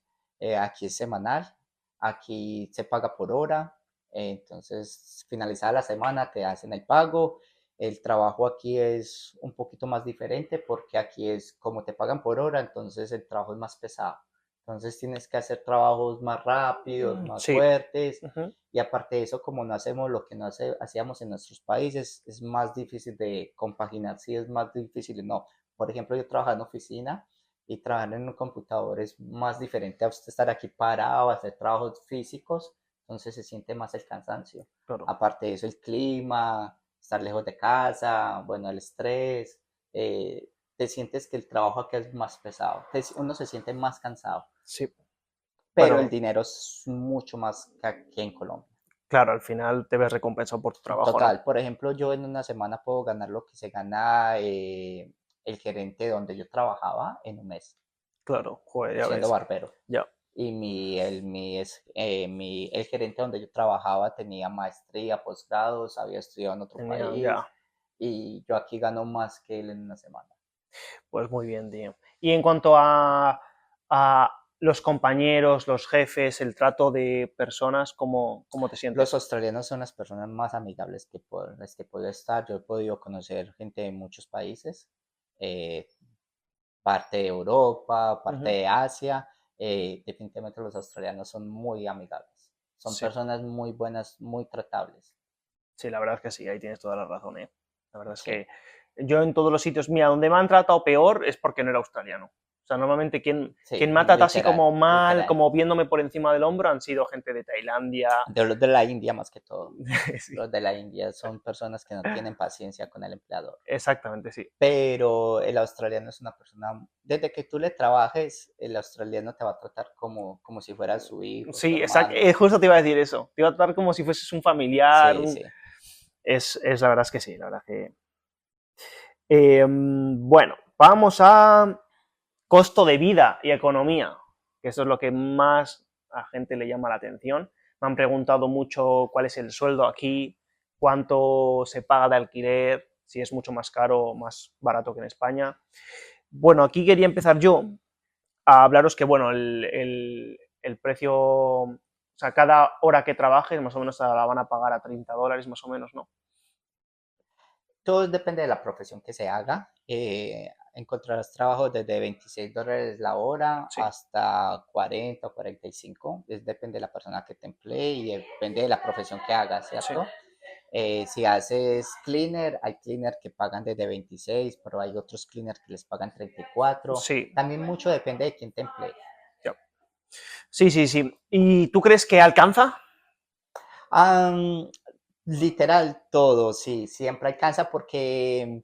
Aquí es semanal, aquí se paga por hora, entonces finalizada la semana te hacen el pago. El trabajo aquí es un poquito más diferente porque aquí es como te pagan por hora, entonces el trabajo es más pesado. Entonces tienes que hacer trabajos más rápidos, más Sí. fuertes, Ujú. y aparte de eso, como no hacemos lo que no hacíamos en nuestros países, es más difícil de compaginar, sí es más difícil, no. Por ejemplo, yo trabajo en oficina y trabajar en un computador es más diferente a usted estar aquí parado, hacer trabajos físicos, entonces se siente más el cansancio. Claro. Aparte de eso, el clima, estar lejos de casa, bueno, el estrés, te sientes que el trabajo aquí es más pesado, uno se siente más cansado, Sí. pero el Bueno, dinero es mucho más que aquí en Colombia. claro, al final te ves recompensado por tu trabajo, ¿no? Total, por ejemplo, yo en una semana puedo ganar lo que se gana el gerente donde yo trabajaba en un mes, Claro, joder, ya siendo ves. barbero. Ya. y el gerente donde yo trabajaba tenía maestría, posgrados, había estudiado en otro Genial, país ya. y yo aquí gano más que él en una semana. Pues muy bien, tío. Y en cuanto a los compañeros, los jefes, el trato de personas, ¿cómo te Los sientes? australianos son las personas más amigables por las que puedo estar. Yo he podido conocer gente de muchos países, eh, parte de Europa, parte Ujú. de Asia. Definitivamente los australianos son muy amigables. Son Sí, personas muy buenas, muy tratables. sí, la verdad es que sí, ahí tienes toda la razón, ¿eh? La verdad es Sí, que yo en todos los sitios, mira, donde me han tratado peor es porque no era australiano. O sea, normalmente quien sí, me ha tratado así como literal, mal, literal. como viéndome por encima del hombro, han sido gente de Tailandia. De los de la India más que todo. Sí, Los de la India son personas que no tienen paciencia con el empleador. exactamente, sí. Pero el australiano es una persona, desde que tú le trabajes, el australiano te va a tratar como si fuera su hijo, su Sí, exacto. hermano. Justo te iba a decir eso. Te iba a tratar como si fueses un familiar. Sí, sí. Es la verdad es que sí, la verdad que. Bueno, vamos a costo de vida y economía, que eso es lo que más a gente le llama la atención. Me han preguntado mucho cuál es el sueldo aquí, cuánto se paga de alquiler, si es mucho más caro o más barato que en España. Bueno, aquí quería empezar yo a hablaros que, bueno, el precio, o sea, cada hora que trabajes, más o menos la van a pagar a $30, más o menos, ¿no? Todo depende de la profesión que se haga. Encontrarás trabajos desde $26 la hora Sí, hasta 40 o 45. Depende de la persona que te emplee y depende de la profesión que hagas, sí, ¿cierto? Si haces cleaner, hay cleaner que pagan desde 26, pero hay otros cleaner que les pagan 34. sí, También mucho depende de quién te emplee. ya. Sí, sí, sí. ¿Y tú crees que alcanza? Am, Literal todo, sí, siempre alcanza porque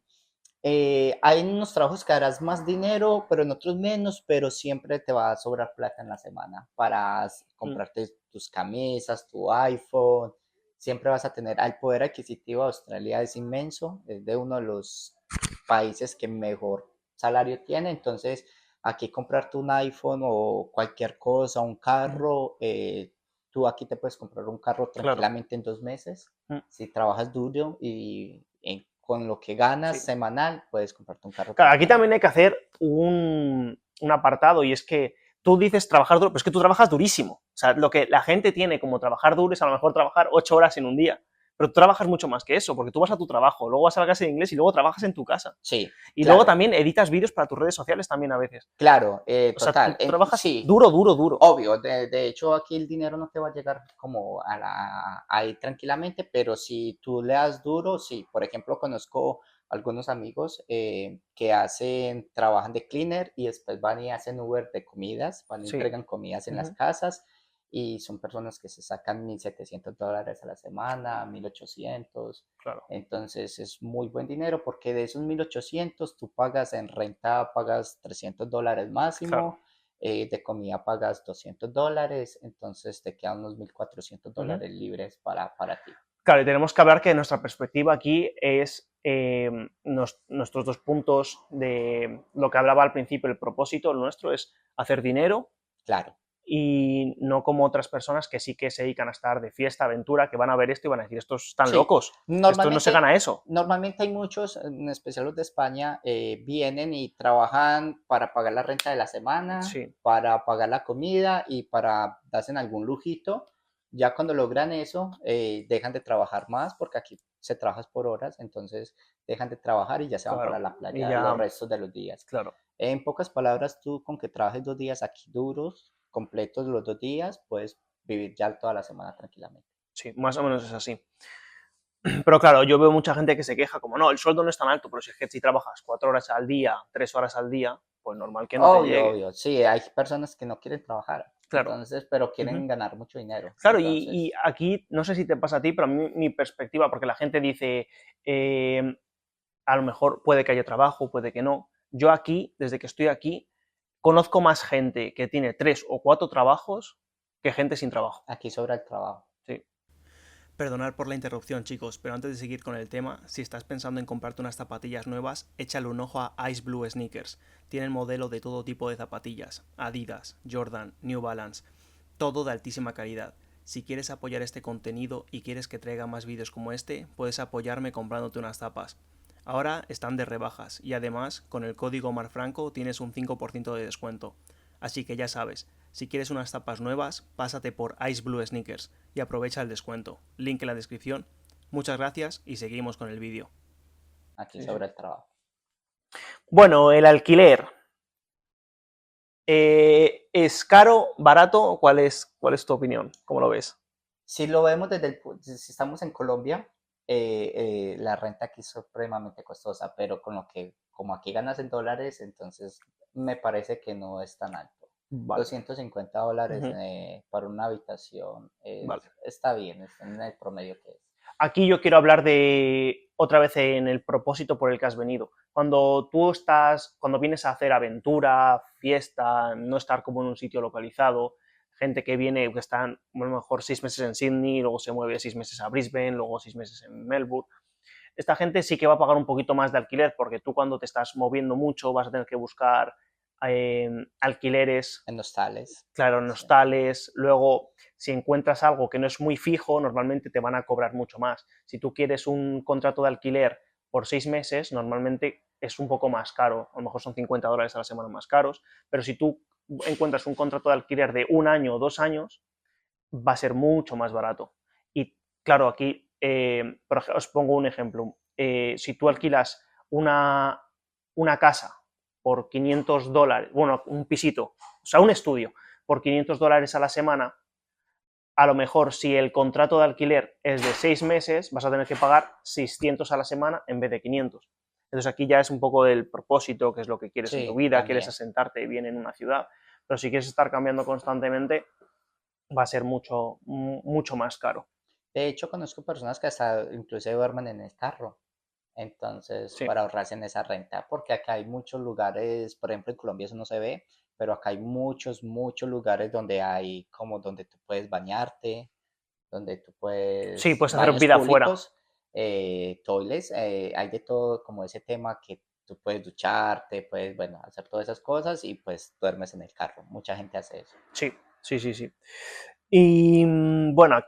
hay unos trabajos que harás más dinero, pero en otros menos, pero siempre te va a sobrar plata en la semana para Mm, comprarte tus camisas, tu iPhone. Siempre vas a tener, el poder adquisitivo de Australia es inmenso, es de uno de los países que mejor salario tiene, entonces aquí comprarte un iPhone o cualquier cosa, un ujú, carro, tú aquí te puedes comprar un carro claro. tranquilamente en 2 meses Mm, si trabajas duro y con lo que ganas sí. semanal puedes comprarte un carro Claro, aquí también tranquilamente. hay que hacer un apartado y es que tú dices trabajar duro, pero es que tú trabajas durísimo. O sea, lo que la gente tiene como trabajar duro es a lo mejor trabajar 8 horas en un día. Pero tú trabajas mucho más que eso, porque tú vas a tu trabajo, luego vas a la clase de inglés y luego trabajas en tu casa. Sí, Y luego claro, también editas vídeos para tus redes sociales también a veces. claro, O sea, total. tú trabajas Sí, duro, duro, duro. obvio, de hecho aquí el dinero no te va a llegar como ahí tranquilamente, pero si tú le das duro, sí. Por ejemplo, conozco algunos amigos trabajan de cleaner y después van y hacen Uber de comidas, van y Sí. entregan comidas en las Ujú, casas y son personas que se sacan $1,700 a la semana, 1,800. claro. Entonces es muy buen dinero porque de esos 1,800 tú pagas en renta, pagas $300 Claro. máximo, de comida pagas $200, entonces te quedan unos mil cuatrocientos Ujú. dólares libres para ti. Claro, y tenemos que hablar que nuestra perspectiva aquí es nuestros dos puntos de lo que hablaba al principio, el propósito, el nuestro es hacer dinero Claro. y no como otras personas que sí que se dedican a estar de fiesta, aventura, que van a ver esto y van a decir, estos están Sí, locos, esto no se normalmente, gana eso. normalmente hay muchos, en especial los de España, vienen y trabajan para pagar la renta de la semana, Sí, para pagar la comida y para darse algún lujito. Ya cuando logran eso, dejan de trabajar más porque aquí se trabaja por horas, entonces dejan de trabajar y ya se van para claro, la y playa los ya, restos de los días. claro, En pocas palabras, tú con que trabajes 2 días aquí duros, completos los 2 días, puedes vivir ya toda la semana tranquilamente. sí, más o menos es así. Pero claro, yo veo mucha gente que se queja como, no, el sueldo no es tan alto, pero si es que si trabajas 4 horas al día, 3 horas al día, pues normal que no te Obvio, llegue. obvio. Sí, hay personas que no quieren trabajar, Claro. entonces, pero Ujú. quieren ganar mucho dinero. Claro, y Entonces, aquí no sé si te pasa a ti, pero a mí mi perspectiva, porque la gente dice, eh, a lo mejor puede que haya trabajo, puede que no. Yo aquí, desde que estoy aquí, conozco más gente que tiene 3 o 4 trabajos que gente sin trabajo. aquí sobra el trabajo. Sí. Perdonad por la interrupción, chicos, pero antes de seguir con el tema, si estás pensando en comprarte unas zapatillas nuevas, échale un ojo a Ice Blue Sneakers. Tienen modelo de todo tipo de zapatillas: Adidas, Jordan, New Balance, todo de altísima calidad. Si quieres apoyar este contenido y quieres que traiga más vídeos como este, puedes apoyarme comprándote unas zapas. Ahora están de rebajas y además con el código MarFranco tienes un 5% de descuento. Así que ya sabes, si quieres unas zapas nuevas, pásate por Ice Blue Sneakers y aprovecha el descuento. Link en la descripción. Muchas gracias y seguimos con el vídeo. Aquí sobre el trabajo. Bueno, el alquiler. ¿Es caro, barato? ¿Cuál es tu opinión? ¿Cómo lo ves? Si lo vemos si estamos en Colombia, la renta aquí es supremamente costosa, pero como aquí ganas en dólares, entonces me parece que no es tan alto. Vale. $250 Ujú. para una habitación Vale. está bien, está en el promedio que es. Aquí yo quiero hablar de otra vez en el propósito por el que has venido. Cuando vienes a hacer aventura, fiesta, no estar como en un sitio localizado, gente que viene, que está a lo mejor 6 meses en Sydney, luego se mueve 6 meses a Brisbane, luego 6 meses en Melbourne. Esta gente sí que va a pagar un poquito más de alquiler porque tú cuando te estás moviendo mucho vas a tener que buscar alquileres, En hostales. claro, en Sí. hostales. Luego, si encuentras algo que no es muy fijo, normalmente te van a cobrar mucho más. Si tú quieres un contrato de alquiler por 6 meses, normalmente es un poco más caro. A lo mejor son $50 a la semana más caros. Pero si tú encuentras un contrato de alquiler de 1 año o 2 años, va a ser mucho más barato. Y claro, aquí, os pongo un ejemplo. Si tú alquilas una casa por $500, bueno, un pisito, o sea, un estudio, por $500 a la semana, a lo mejor si el contrato de alquiler es de 6 meses, vas a tener que pagar 600 a la semana en vez de 500. Entonces aquí ya es un poco del propósito, que es lo que quieres en tu Sí, vida, quieres también. asentarte bien en una ciudad, pero si quieres estar cambiando constantemente, va a ser mucho más caro. De hecho, conozco personas que hasta incluso duermen en el carro. Entonces, Sí, para ahorrarse en esa renta, porque acá hay muchos lugares, por ejemplo, en Colombia eso no se ve, pero acá hay muchos lugares donde hay como donde tú puedes bañarte, donde tú sí, puedes, puedes hacer baños vida afuera. públicos, toilets, hay de todo como ese tema que tú puedes ducharte, puedes, bueno, hacer todas esas cosas y pues duermes en el carro. Mucha gente hace eso. Sí, sí, sí, sí. Y bueno,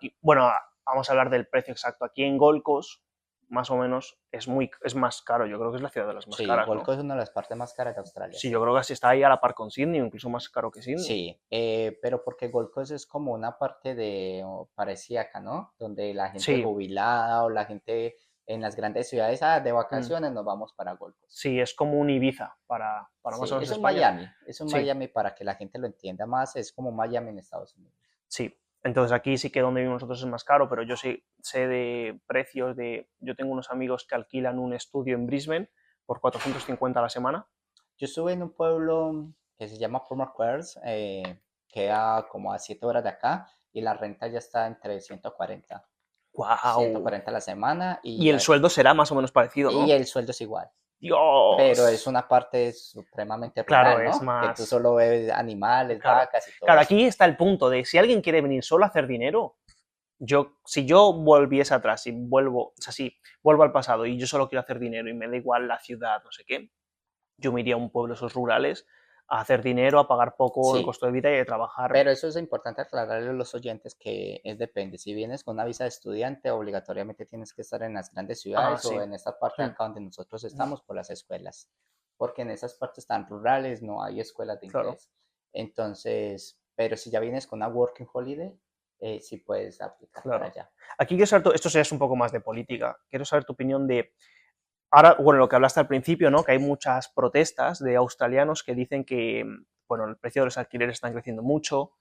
vamos a hablar del precio exacto. Aquí en Gold Coast, más o menos, es más caro. Yo creo que es la ciudad de las más Sí, caras, Gold ¿no? Coast es una de las partes más caras de Australia, Sí, yo sí. creo que así está ahí a la par con Sydney, o incluso más caro que Sydney. Sí, pero porque Gold Coast es como una parte de paradisíaca, ¿no? Donde la gente Sí, jubilada o la gente en las grandes ciudades, de mm, vacaciones nos vamos para Gold Coast. sí, es como un Ibiza para más o Sí, menos España. Es un Sí, Miami para que la gente lo entienda más, es como Miami en Estados Unidos. sí. Entonces aquí sí que donde vivimos nosotros es más caro, pero yo sí sé de precios de... Yo tengo unos amigos que alquilan un estudio en Brisbane por 450 a la semana. Yo estuve en un pueblo que se llama Port Macquarie, queda como a 7 horas de acá y la renta ya está entre 140, ¡Guau! 140 a la semana Y el sueldo será más o menos parecido, y ¿no? el sueldo es igual. Pero es Dios. una parte supremamente Claro, rural, es ¿no? Que tú más. solo ves animales, Claro. vacas y todo Claro, eso. aquí está el punto de si alguien quiere venir solo a hacer dinero, si yo volviese atrás y vuelvo, o sea, si vuelvo al pasado y yo solo quiero hacer dinero y me da igual la ciudad, no sé qué, yo me iría a un pueblo esos rurales a hacer dinero, a pagar poco el Sí, costo de vida y a trabajar. pero eso es importante aclararle a los oyentes que es depende. Si vienes con una visa de estudiante, obligatoriamente tienes que estar en las grandes Ah, ciudades o sí. en esta parte de Hmm, acá donde nosotros hmm, estamos por las escuelas. Porque en esas partes tan rurales no hay escuelas de claro, inglés. Entonces, pero si ya vienes con una working holiday, sí puedes aplicar para claro. allá. Aquí quiero saber, esto ya es un poco más de política, quiero saber tu opinión de. Ahora, bueno, lo que hablaste al principio, ¿no? Que hay muchas protestas de australianos que dicen que, bueno, el precio de los alquileres están creciendo mucho,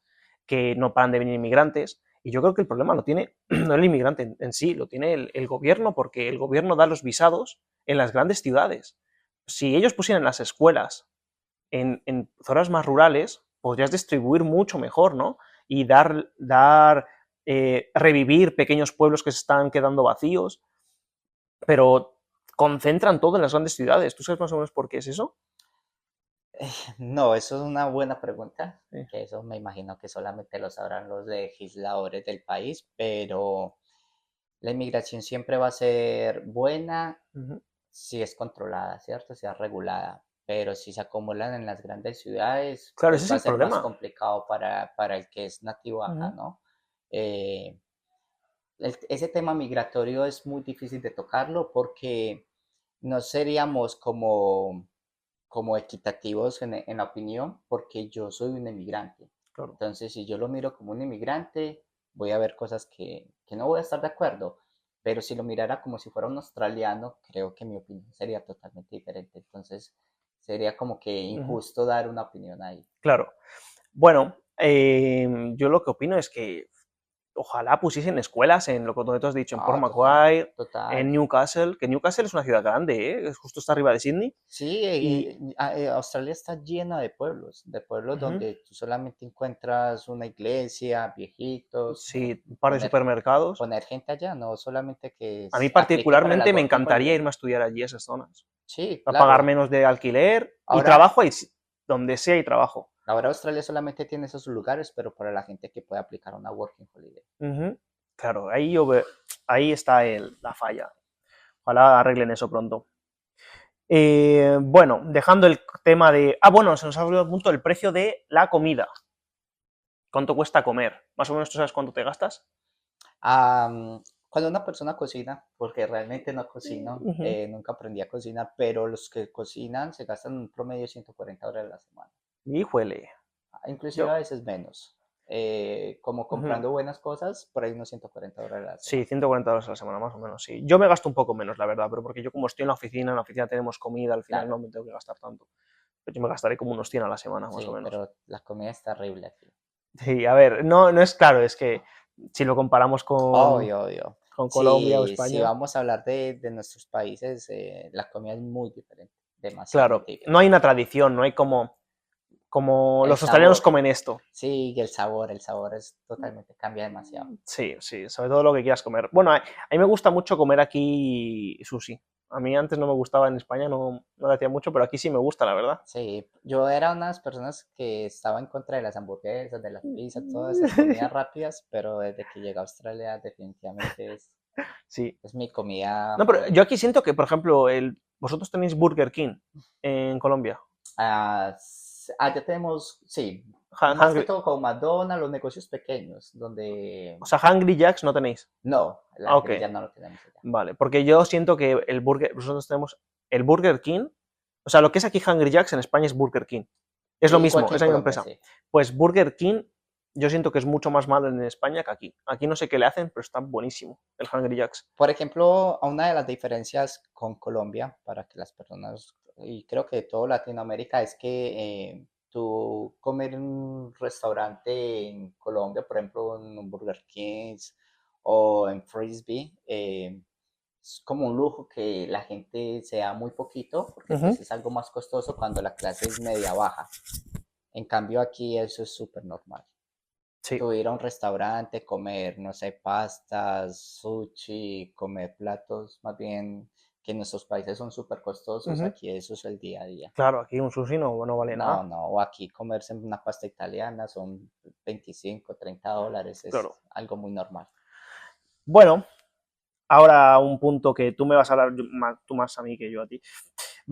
que no paran de venir inmigrantes. Y yo creo que el problema lo tiene no el inmigrante en sí, lo tiene el gobierno, porque el gobierno da los visados en las grandes ciudades. Si ellos pusieran las escuelas en zonas más rurales, podrías distribuir mucho mejor, ¿no? Y revivir pequeños pueblos que se están quedando vacíos, pero concentran todo en las grandes ciudades. ¿Tú sabes más o menos por qué es eso? No, eso es una buena pregunta, Sí. que eso me imagino que solamente lo sabrán los legisladores del país, pero La inmigración siempre va a ser buena Ujú. si es controlada, ¿cierto? Si es regulada. Pero si se acumulan en las grandes ciudades, Claro, ese pues es va a el ser más problema. complicado para el que es nativo acá, Ujú. ¿no? Eh, ese tema migratorio es muy difícil de tocarlo porque no seríamos como equitativos en la opinión porque yo soy un inmigrante. Claro. Entonces, si yo lo miro como un inmigrante, voy a ver cosas que no voy a estar de acuerdo. Pero si lo mirara como si fuera un australiano, creo que mi opinión sería totalmente diferente. Entonces, sería como que Ujú. injusto dar una opinión ahí. Claro. Bueno, yo lo que opino es que ojalá pusiesen escuelas en lo que tú has dicho, en Port Ah, total, Macquarie, en total. Newcastle, que Newcastle es una ciudad grande, ¿eh? Es justo está arriba de Sydney. Sí, Y Australia está llena de pueblos ujú, donde tú solamente encuentras una iglesia, viejitos, sí, un par de poner, supermercados. poner gente allá, no solamente que A mí aplique para las particularmente me Working encantaría Holiday. irme a estudiar allí a esas zonas. Sí, Va a pagar claro. menos de alquiler y Ahora, trabajo ahí, donde sea hay trabajo. ahora Australia solamente tiene esos lugares, pero para la gente que puede aplicar una Working Holiday. Ujú. Claro, ahí está la falla. Ojalá arreglen eso pronto. Bueno, dejando el tema de... Ah, bueno, se nos ha olvidado un punto el precio de la comida. ¿Cuánto cuesta comer? Más o menos tú sabes cuánto te gastas. Cuando una persona cocina, porque realmente no cocino, Ujú. nunca aprendí a cocinar, pero los que cocinan se gastan un promedio de $140 a la semana. Híjole. Inclusive a Yo. veces menos. Como Ujú. comprando buenas cosas, por ahí unos $140 a la Sí, semana. 140 euros a la semana, más o menos, sí. Yo me gasto un poco menos, la verdad, pero porque yo como estoy en la oficina tenemos comida, al final Claro, no me tengo que gastar tanto. Pues yo me gastaré como unos 100 a la semana, más o sí, menos. pero la comida es terrible aquí. Sí, a ver, no, no es claro, es que si lo comparamos Obvio, obvio. con Colombia o Si España, vamos a hablar de nuestros países, la comida es muy diferente, claro, demasiadamente no hay diferente. una tradición, no hay como El los australianos sabor, comen esto. sí, y el sabor es totalmente, cambia demasiado. Sí, sí, sobre todo lo que quieras comer. Bueno, a mí me gusta mucho comer aquí sushi. A mí antes no me gustaba en España, no le hacía mucho, pero aquí sí me gusta, la verdad. Sí, yo era una de las personas que estaba en contra de las hamburguesas, de las pizzas, todas esas comidas rápidas, pero desde que llegué a Australia definitivamente Sí. es mi comida No, pero yo favorita. aquí siento que, por ejemplo, vosotros tenéis Burger King en Colombia. Ya tenemos, sí, más que Hungry, todo como McDonald's, los negocios pequeños, donde o sea, Hungry Jacks no tenéis. no, Ah, la ok, grilla no lo tenemos allá. vale. Porque yo siento que nosotros tenemos el Burger King. O sea, lo que es aquí Hungry Jacks en España es Burger King. Es lo Sí, igual mismo, que es en la misma Colombia, empresa. sí. Pues Burger King, yo siento que es mucho más malo en España que aquí. Aquí no sé qué le hacen, pero está buenísimo el Hungry Jacks. Por ejemplo, una de las diferencias con Colombia, para que las personas, y creo que de todo Latinoamérica, es que tú comer en un restaurante en Colombia, por ejemplo, en un Burger King o en Frisbee, es como un lujo que la gente se da muy poquito, porque Ujú. pues es algo más costoso cuando la clase es media baja. En cambio aquí eso es súper normal. Sí. Tú ir a un restaurante, comer, no sé, pastas, sushi, comer platos, más bien que en nuestros países son súper costosos, Ujú. aquí eso es el día a día. Claro, aquí un sushi no vale No, nada. no, o aquí comerse una pasta italiana son 25, $30, es Claro. algo muy normal. Bueno, ahora un punto que tú me vas a hablar tú más a mí que yo a ti,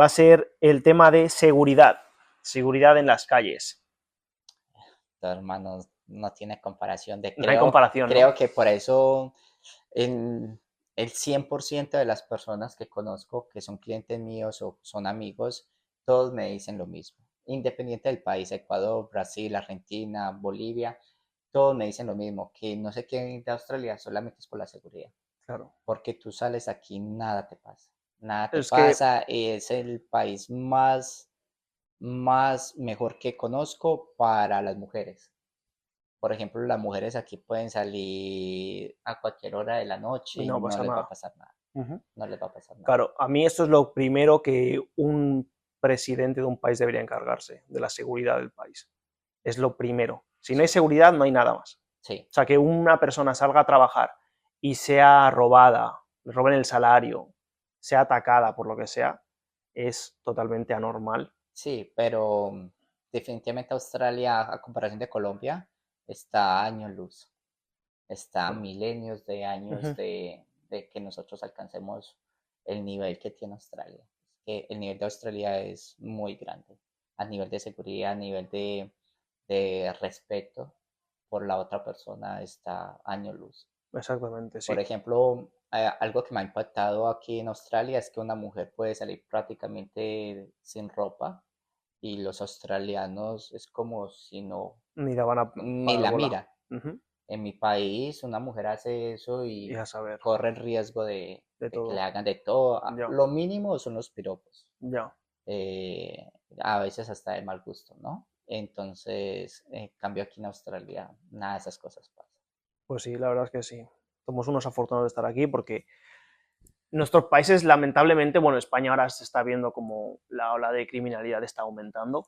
va a ser el tema de seguridad. Seguridad en las calles. Hermano, no tiene comparación. No hay comparación, ¿no? Creo que por eso el 100% de las personas que conozco que son clientes míos o son amigos, todos me dicen lo mismo. Independiente del país, Ecuador, Brasil, Argentina, Bolivia, todos me dicen lo mismo, que no se quieren ir de Australia solamente es por la seguridad. Claro. Porque tú sales aquí, nada te pasa. Nada te Es que, pasa, es el país más mejor que conozco para las mujeres. Por ejemplo, las mujeres aquí pueden salir a cualquier hora de la noche y no no pasa les va a nada. pasar nada. Ujú. No les va a pasar nada. Claro, a mí esto es lo primero que un presidente de un país debería encargarse, de la seguridad del país. Es lo primero. Si no hay Sí, seguridad, no hay nada más. sí, O sea, que una persona salga a trabajar y sea robada, le roben el salario, sea atacada por lo que sea, es totalmente anormal. sí, pero definitivamente Australia, a comparación de Colombia, está a años luz. Está a Claro. milenios de años Ujú. de que nosotros alcancemos el nivel que tiene Australia. Que el nivel de Australia es muy grande, a nivel de seguridad, a nivel de respeto por la otra persona está año luz. Exactamente, Por sí. ejemplo, algo que me ha impactado aquí en Australia es que una mujer puede salir prácticamente sin ropa y los australianos es como si no, Ni la van a ni parar la bola. mira. En mi país una mujer hace eso Y y a saber, corre el riesgo de de que le todo. hagan de todo. Ya, Lo mínimo son los piropos, ya. a veces hasta de mal gusto, ¿no? Entonces, en cambio aquí en Australia, nada de esas cosas pasan. Pues sí, la verdad es que sí. Somos unos afortunados de estar aquí porque nuestros países, lamentablemente, bueno, España ahora se está viendo como la ola de criminalidad está aumentando,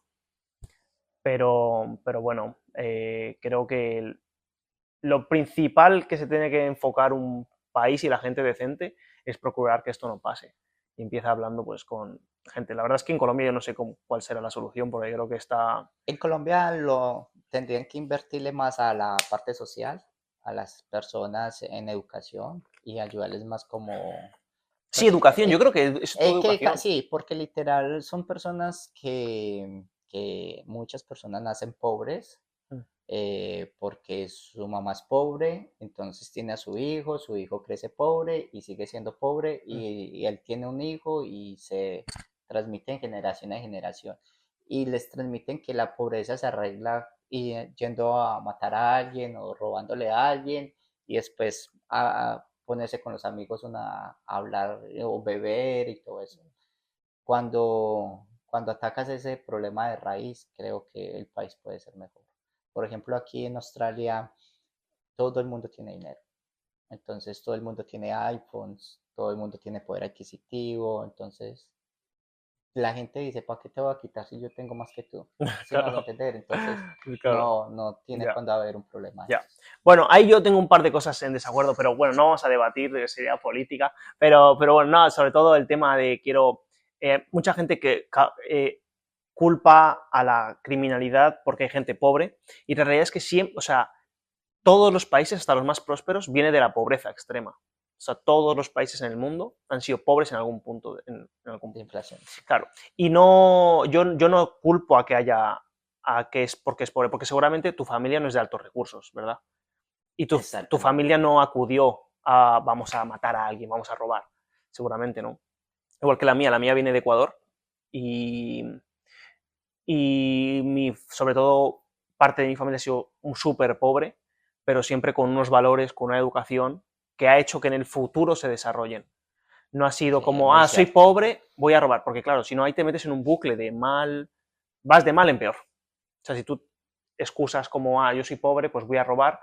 pero bueno, creo que lo principal que se tiene que enfocar un país y la gente decente es procurar que esto no pase. Y empieza hablando pues con gente. La verdad es que en Colombia yo no sé cuál será la solución porque creo que está... En Colombia lo tendrían que invertirle más a la parte social, a las personas en educación y ayudarles más como, Sí, pues, educación, yo creo que es todo educación. sí, porque literal son personas que muchas personas nacen pobres Mm, porque su mamá es pobre, entonces tiene a su hijo crece pobre y sigue siendo pobre mm. y él tiene un hijo y se transmite en generación en generación. Y les transmiten que la pobreza se arregla y, yendo a matar a alguien o robándole a alguien y después a ponerse con los amigos a hablar o beber y todo eso. Cuando atacas ese problema de raíz, creo que el país puede ser mejor. Por ejemplo, aquí en Australia todo el mundo tiene dinero. Entonces todo el mundo tiene iPhones, todo el mundo tiene poder adquisitivo. Entonces la gente dice, ¿para qué te voy a quitar si yo tengo más que tú? ¿Sí me hago Claro, entender? Entonces claro, no tiene ya, cuándo haber un problema de ya. eso. Bueno, ahí yo tengo un par de cosas en desacuerdo, pero bueno, no vamos a debatir de sería política, pero bueno, nada, sobre todo el tema de quiero... mucha gente que culpa a la criminalidad porque hay gente pobre y la realidad es que siempre, o sea, todos los países, hasta los más prósperos, viene de la pobreza extrema. O sea, todos los países en el mundo han sido pobres en algún punto. En algún De punto. inflación, sí. Claro. Y no, yo no culpo a que haya, a que es porque es pobre, porque seguramente tu familia no es de altos recursos, ¿verdad? Y tu Exactamente. familia no acudió a vamos a matar a alguien, vamos a robar. Seguramente no. Igual que la mía viene de Ecuador y, sobre todo parte de mi familia ha sido súper pobre, pero siempre con unos valores, con una educación que ha hecho que en el futuro se desarrollen. No ha sido Sí, es como, muy soy cierto. pobre, voy a robar, porque claro, si no ahí te metes en un bucle de mal, vas de mal en peor. O sea, si tú excusas como, yo soy pobre, pues voy a robar,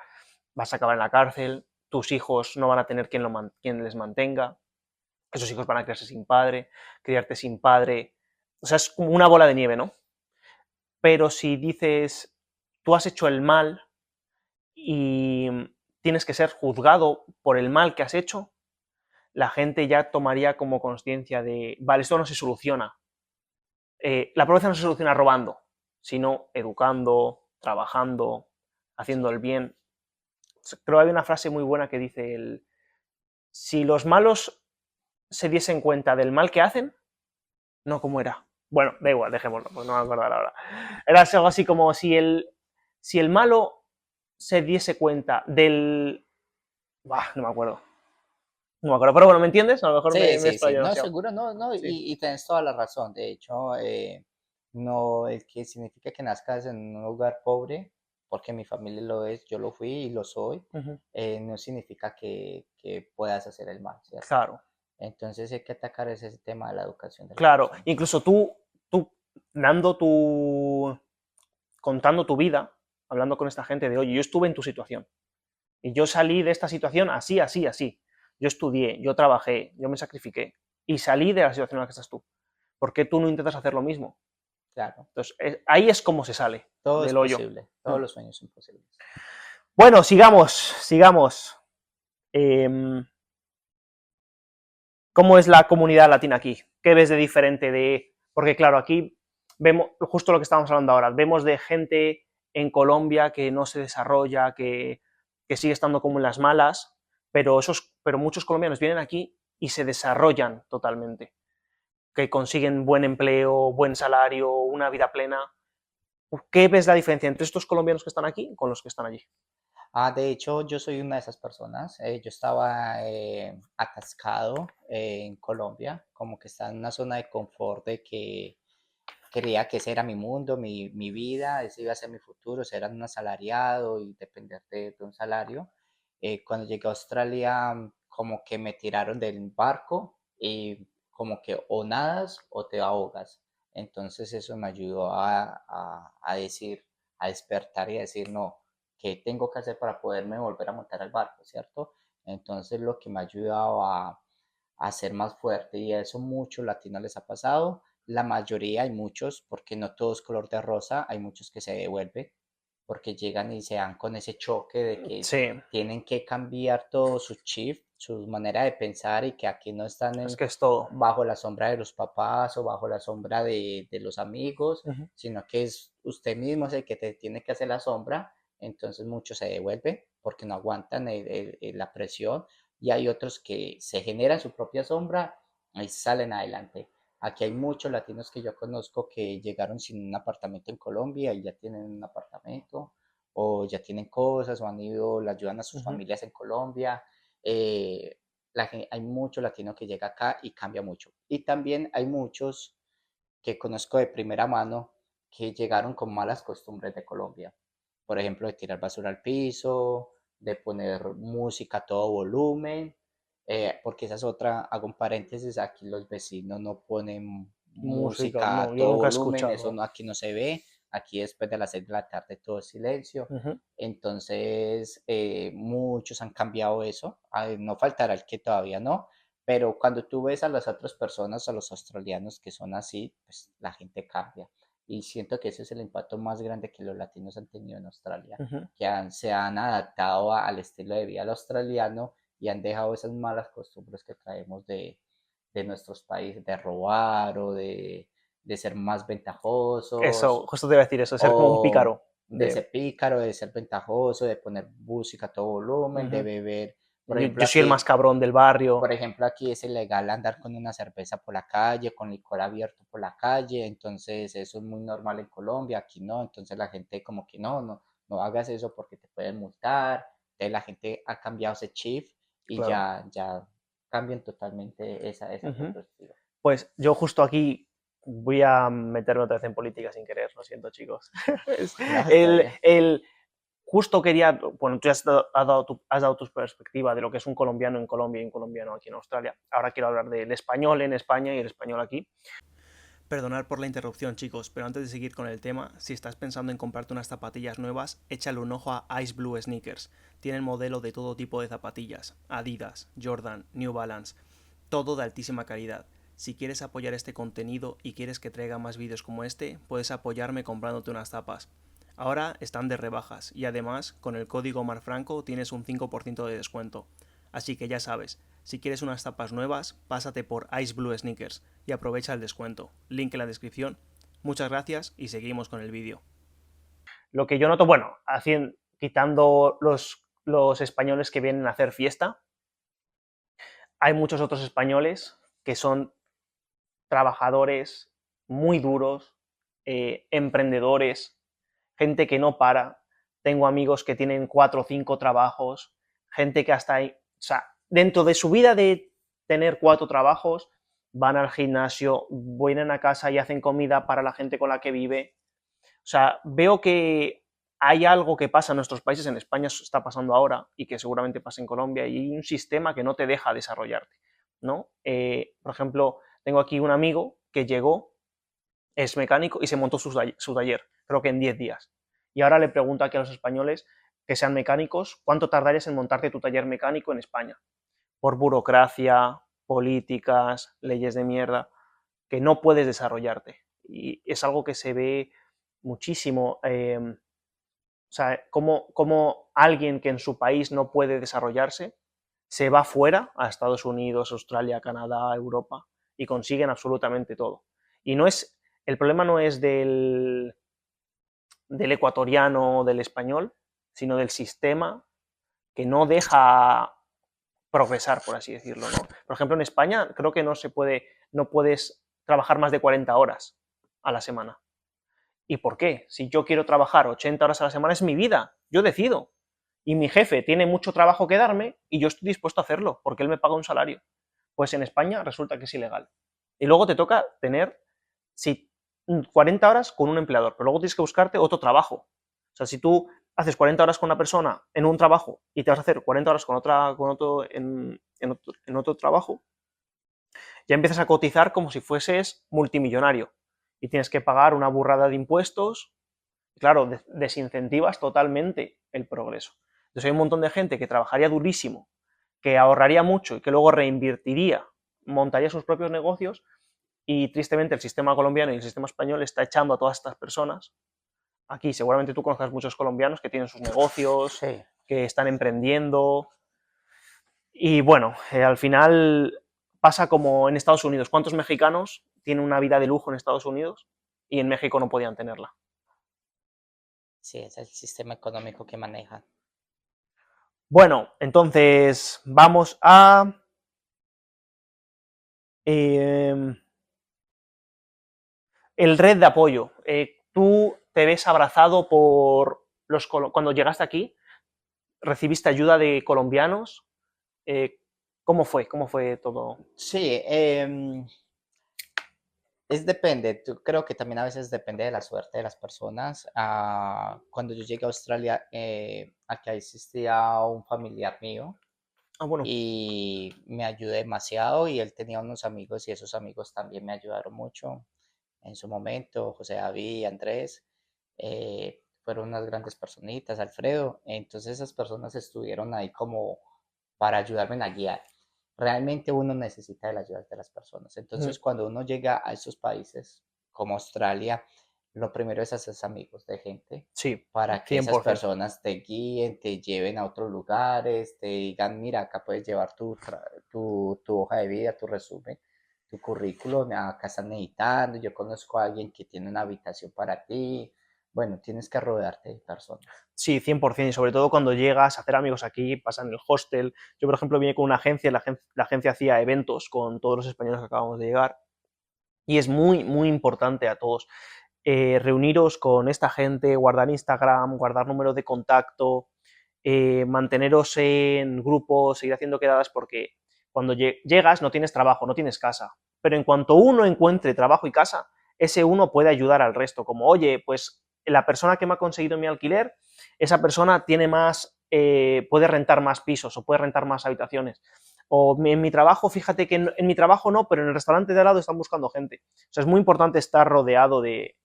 vas a acabar en la cárcel, tus hijos no van a tener quien les mantenga, esos hijos van a criarse sin padre, criarte sin padre, o sea, es como una bola de nieve, ¿no? Pero si dices, tú has hecho el mal y tienes que ser juzgado por el mal que has hecho, la gente ya tomaría como conciencia de, vale, esto no se soluciona. La pobreza no se soluciona robando, sino educando, trabajando, haciendo Sí, el bien. Creo que hay una frase muy buena que dice, si los malos se diesen cuenta del mal que hacen, no, ¿cómo era? Bueno, da igual, dejémoslo, pues no me acuerdo ahora. Era algo así como si el malo se diese cuenta del... Bah, no me acuerdo. No me acuerdo, pero bueno, ¿me entiendes? A lo mejor sí, me sí, sí. explayo No, demasiado. seguro, no, no, Sí. y tienes toda la razón. De hecho, no, el que significa que nazcas en un lugar pobre, porque mi familia lo es, yo lo fui y lo soy, Ujú. no significa que puedas hacer el mal, ¿cierto? Claro, Entonces hay que atacar ese tema de la educación de las claro. personas. Incluso tú dando contando tu vida, hablando con esta gente de, oye, yo estuve en tu situación y yo salí de esta situación así, así, así. Yo estudié, yo trabajé, yo me sacrifiqué y salí de la situación en la que estás tú. ¿Por qué tú no intentas hacer lo mismo? Claro, Entonces, ahí es como se sale todo es del hoyo. posible, Mm. todos los sueños son posibles. Bueno, sigamos. Eh, ¿Cómo es la comunidad latina aquí? ¿Qué ves de diferente de...? Porque claro, aquí vemos justo lo que estábamos hablando ahora, vemos de gente en Colombia que no se desarrolla, que sigue estando como en las malas, pero muchos colombianos vienen aquí y se desarrollan totalmente, que consiguen buen empleo, buen salario, una vida plena. ¿Qué ves la diferencia entre estos colombianos que están aquí con los que están allí? De hecho, yo soy una de esas personas. Yo estaba atascado en Colombia, como que estaba en una zona de confort de que creía que ese era mi mundo, mi vida, ese iba a ser mi futuro, ser un asalariado y depender de un salario. Cuando llegué a Australia, como que me tiraron del barco y como que o nadas o te ahogas. Entonces eso me ayudó a decir, a despertar y a decir, no, ¿qué tengo que hacer para poderme volver a montar al barco, cierto? Entonces lo que me ha ayudado a ser más fuerte y eso muchos latinos les ha pasado. La mayoría, hay muchos, porque no todo es color de rosa, hay muchos que se devuelven porque llegan y se dan con ese choque de que Sí, tienen que cambiar todo su chip, su manera de pensar y que aquí no están es que es todo. bajo la sombra de los papás o bajo la sombra de los amigos, Uh -huh. sino que es usted mismo es el que te tiene que hacer la sombra. Entonces muchos se devuelven porque no aguantan la presión y hay otros que se generan su propia sombra y salen adelante. Aquí hay muchos latinos que yo conozco que llegaron sin un apartamento en Colombia y ya tienen un apartamento o ya tienen cosas o han ido, le ayudan a Uh sus -huh. familias en Colombia. Eh, hay mucho latino que llega acá y cambia mucho. Y también hay muchos que conozco de primera mano que llegaron con malas costumbres de Colombia. Por ejemplo, de tirar basura al piso, de poner música a todo volumen, porque esa es otra, hago un paréntesis, aquí los vecinos no ponen Música, música no, a yo todo nunca he volumen, eso escuchado. no, aquí no se ve, aquí después de las 6 de la tarde todo es silencio. Uh -huh. Entonces, muchos han cambiado eso. No faltará el que todavía no, pero cuando tú ves a las otras personas, a los australianos que son así, pues la gente cambia. Y siento que ese es el impacto más grande que los latinos han tenido en Australia, Uh -huh. que se han adaptado al estilo de vida australiano y han dejado esas malas costumbres que traemos de nuestros países, de robar o de ser más Eso, ventajosos justo te iba a decir eso, ser como un o pícaro. de ser pícaro, de ser ventajoso, de poner música a todo Uh volumen, de -huh. beber. Yo soy el más cabrón del barrio. Por ejemplo, aquí es ilegal andar con una cerveza por la calle, con licor abierto por la calle, entonces eso es muy normal en Colombia, aquí no, entonces la gente como que no hagas eso porque te pueden multar, entonces la gente ha cambiado ese chip y Claro. ya cambian totalmente Uh esa -huh. perspectiva. Pues yo justo aquí voy a meterme otra vez en política sin querer, lo siento chicos. No, está el, bien. el, justo quería, bueno, tú has dado tu perspectiva de lo que es un colombiano en Colombia y un colombiano aquí en Australia. Ahora quiero hablar del español en España y el español aquí. Perdonad por la interrupción, chicos, pero antes de seguir con el tema, si estás pensando en comprarte unas zapatillas nuevas, échale un ojo a Ice Blue Sneakers. Tienen modelo de todo tipo de zapatillas, Adidas, Jordan, New Balance, todo de altísima calidad. Si quieres apoyar este contenido y quieres que traiga más vídeos como este, puedes apoyarme comprándote unas zapas. Ahora están de rebajas y además, con el código MarFranco tienes un 5% de descuento. Así que ya sabes, si quieres unas zapas nuevas, pásate por Ice Blue Sneakers y aprovecha el descuento. Link en la descripción. Muchas gracias y seguimos con el vídeo. Lo que yo noto, bueno, quitando los españoles que vienen a hacer fiesta, hay muchos otros españoles que son trabajadores muy duros, emprendedores, gente que no para. Tengo amigos que tienen 4 o 5 trabajos, gente que hasta ahí, o sea, dentro de su vida de tener 4 trabajos, van al gimnasio, vienen a casa y hacen comida para la gente con la que vive. O sea, veo que hay algo que pasa en nuestros países, en España está pasando ahora y que seguramente pasa en Colombia, y hay un sistema que no te deja desarrollarte, ¿no? Por ejemplo, tengo aquí un amigo que llegó, es mecánico y se montó su taller, creo que en 10 días. Y ahora le pregunto aquí a los españoles que sean mecánicos, ¿cuánto tardarías en montarte tu taller mecánico en España? Por burocracia, políticas, leyes de mierda, que no puedes desarrollarte. Y es algo que se ve muchísimo. O sea, como alguien que en su país no puede desarrollarse se va fuera a Estados Unidos, Australia, Canadá, Europa y consiguen absolutamente todo. Y no es, el problema no es del ecuatoriano o del español, sino del sistema que no deja progresar, por así decirlo, ¿no? Por ejemplo, en España creo que no puedes trabajar más de 40 horas a la semana. ¿Y por qué? Si yo quiero trabajar 80 horas a la semana es mi vida, yo decido. Y mi jefe tiene mucho trabajo que darme y yo estoy dispuesto a hacerlo porque él me paga un salario. Pues en España resulta que es ilegal. Y luego te toca tener, sí, 40 horas con un empleador, pero luego tienes que buscarte otro trabajo. O sea, si tú haces 40 horas con una persona en un trabajo y te vas a hacer 40 horas en otro trabajo, ya empiezas a cotizar como si fueses multimillonario y tienes que pagar una burrada de impuestos. Claro, desincentivas totalmente el progreso. Entonces hay un montón de gente que trabajaría durísimo, que ahorraría mucho y que luego reinvertiría, montaría sus propios negocios y tristemente el sistema colombiano y el sistema español está echando a todas estas personas. Aquí seguramente tú conozcas muchos colombianos que tienen sus negocios, Sí. que están emprendiendo y bueno, al final pasa como en Estados Unidos. ¿Cuántos mexicanos tienen una vida de lujo en Estados Unidos y en México no podían tenerla? Sí, es el sistema económico que manejan. Bueno, entonces vamos a eh, el red de apoyo. Tú te ves abrazado por cuando llegaste aquí, recibiste ayuda de colombianos. Eh, ¿Cómo fue? ¿Cómo fue todo? Sí, es depende, creo que también a veces depende de la suerte de las personas. Cuando yo llegué a Australia, aquí existía un familiar mío Ah, bueno, y me ayudó demasiado y él tenía unos amigos y esos amigos también me ayudaron mucho en su momento, José David, Andrés, fueron unas grandes personitas, Alfredo, entonces esas personas estuvieron ahí como para ayudarme a guiar. Realmente uno necesita de la ayuda de las personas. mm, Entonces, cuando uno llega a esos países como Australia, lo primero es hacerse amigos de gente sí, para que esas 100%. personas te guíen, te lleven a otros lugares, te digan, mira, acá puedes llevar tu hoja de vida, tu resumen, tu currículum, acá están necesitando, yo conozco a alguien que tiene una habitación para ti. Bueno, tienes que rodearte de personas. Sí, 100%, y sobre todo cuando llegas a hacer amigos aquí, pasan en el hostel. Yo, por ejemplo, vine con una agencia, la agencia hacía eventos con todos los españoles que acabamos de llegar, y es muy, muy importante a todos reuniros con esta gente, guardar Instagram, guardar números de contacto, manteneros en grupos, seguir haciendo quedadas, porque cuando llegas no tienes trabajo, no tienes casa, pero en cuanto uno encuentre trabajo y casa, ese uno puede ayudar al resto, como, oye, pues la persona que me ha conseguido mi alquiler, esa persona tiene más, puede rentar más pisos o puede rentar más habitaciones. O en mi trabajo, fíjate que en mi trabajo no, pero en el restaurante de al lado están buscando gente. O sea, es muy importante estar rodeado de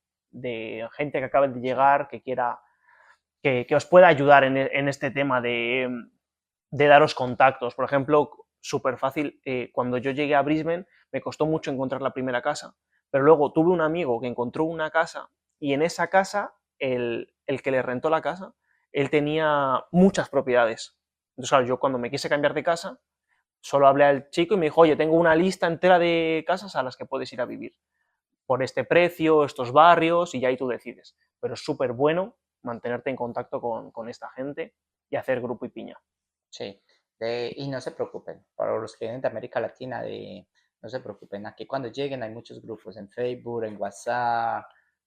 gente que acabe de llegar, que quiera, que os pueda ayudar en este tema de daros contactos. Por ejemplo, súper fácil, cuando yo llegué a Brisbane me costó mucho encontrar la primera casa, pero luego tuve un amigo que encontró una casa y en esa casa el que le rentó la casa, él tenía muchas propiedades. Entonces, claro, yo cuando me quise cambiar de casa, solo hablé al chico y me dijo, oye, tengo una lista entera de casas a las que puedes ir a vivir por este precio, estos barrios, y ya ahí tú decides. Pero es súper bueno mantenerte en contacto con esta gente y hacer grupo y piña. Sí, y no se preocupen, para los que vienen de América Latina, no se preocupen, aquí cuando lleguen hay muchos grupos en Facebook, en WhatsApp,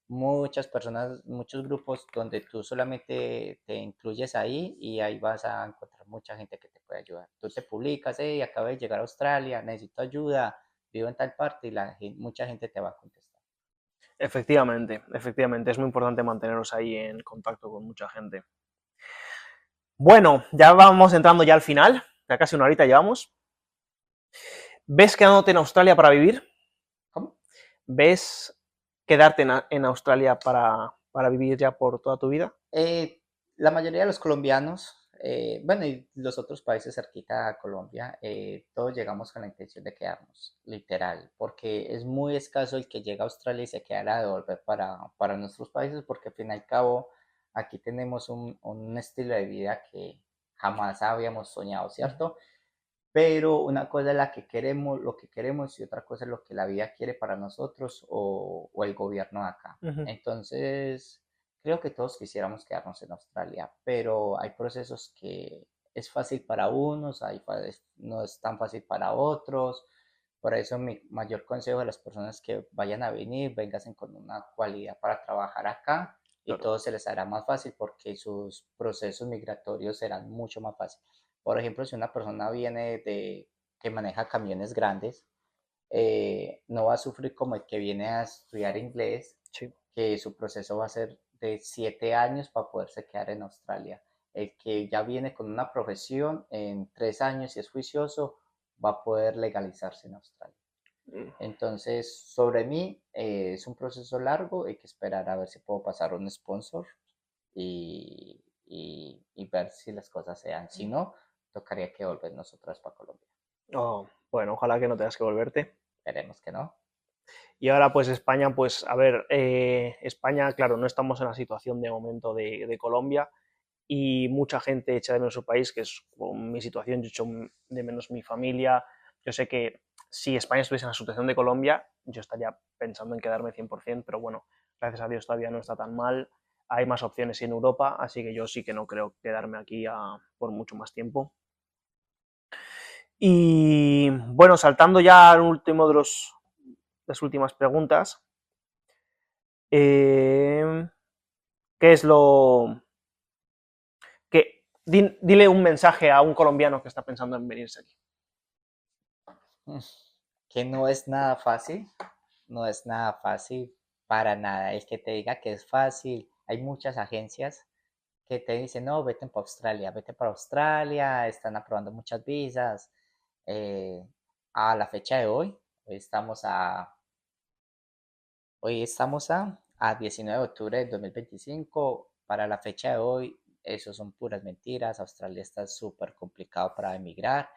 muchas personas, muchos grupos donde tú solamente te incluyes ahí y ahí vas a encontrar mucha gente que te puede ayudar. Tú te publicas, hey, acabo de llegar a Australia, necesito ayuda, vivo en tal parte y mucha gente te va a contestar. Efectivamente, efectivamente, es muy importante manteneros ahí en contacto con mucha gente. Bueno, ya vamos entrando ya al final, ya casi una horita llevamos. ¿Ves quedándote en Australia para vivir? ¿Cómo? ¿Ves quedarte en Australia para vivir ya por toda tu vida? La mayoría de los colombianos, bueno, y los otros países cerquita a Colombia, todos llegamos con la intención de quedarnos, literal, porque es muy escaso el que llega a Australia y se queda de volver para nuestros países, porque al fin y al cabo aquí tenemos un estilo de vida que jamás habíamos soñado, ¿cierto? Pero una cosa es la que queremos, lo que queremos y otra cosa es lo que la vida quiere para nosotros o el gobierno de acá. Ujú. Entonces, creo que todos quisiéramos quedarnos en Australia, pero hay procesos que es fácil para unos, no es tan fácil para otros. Por eso mi mayor consejo a las personas que vayan a venir, vengan con una cualidad para trabajar acá y Claro. todo se les hará más fácil porque sus procesos migratorios serán mucho más fáciles. Por ejemplo, si una persona viene que maneja camiones grandes, no va a sufrir como el que viene a estudiar inglés, Sí. que su proceso va a ser de 7 años para poderse quedar en Australia. El que ya viene con una profesión en 3 años y es juicioso, va a poder legalizarse en Australia. Mm. Entonces, sobre mí, es un proceso largo, hay que esperar a ver si puedo pasar un sponsor y ver si las cosas se dan. Si no, tocaría que volvernos otra vez para Colombia. Oh, bueno, ojalá que no tengas que volverte. Esperemos que no. Y ahora pues España, pues a ver, España, claro, no estamos en la situación de momento de Colombia y mucha gente echa de menos su país, que es mi situación, yo echo de menos mi familia. Yo sé que si España estuviese en la situación de Colombia, yo estaría pensando en quedarme 100%, pero bueno, gracias a Dios todavía no está tan mal. Hay más opciones en Europa, así que yo sí que no creo quedarme aquí por mucho más tiempo. Y bueno, saltando ya al último de las últimas preguntas, eh, ¿qué es lo que dile un mensaje a un colombiano que está pensando en venirse aquí? Mm, Que no es nada fácil, no es nada fácil para nada. El que te diga que es fácil, hay muchas agencias que te dicen, no, vete para Australia, están aprobando muchas visas. Eh, a la fecha de hoy estamos a 19 de octubre de 2025. Para la fecha de hoy, eso son puras mentiras. Australia está súper complicado para emigrar.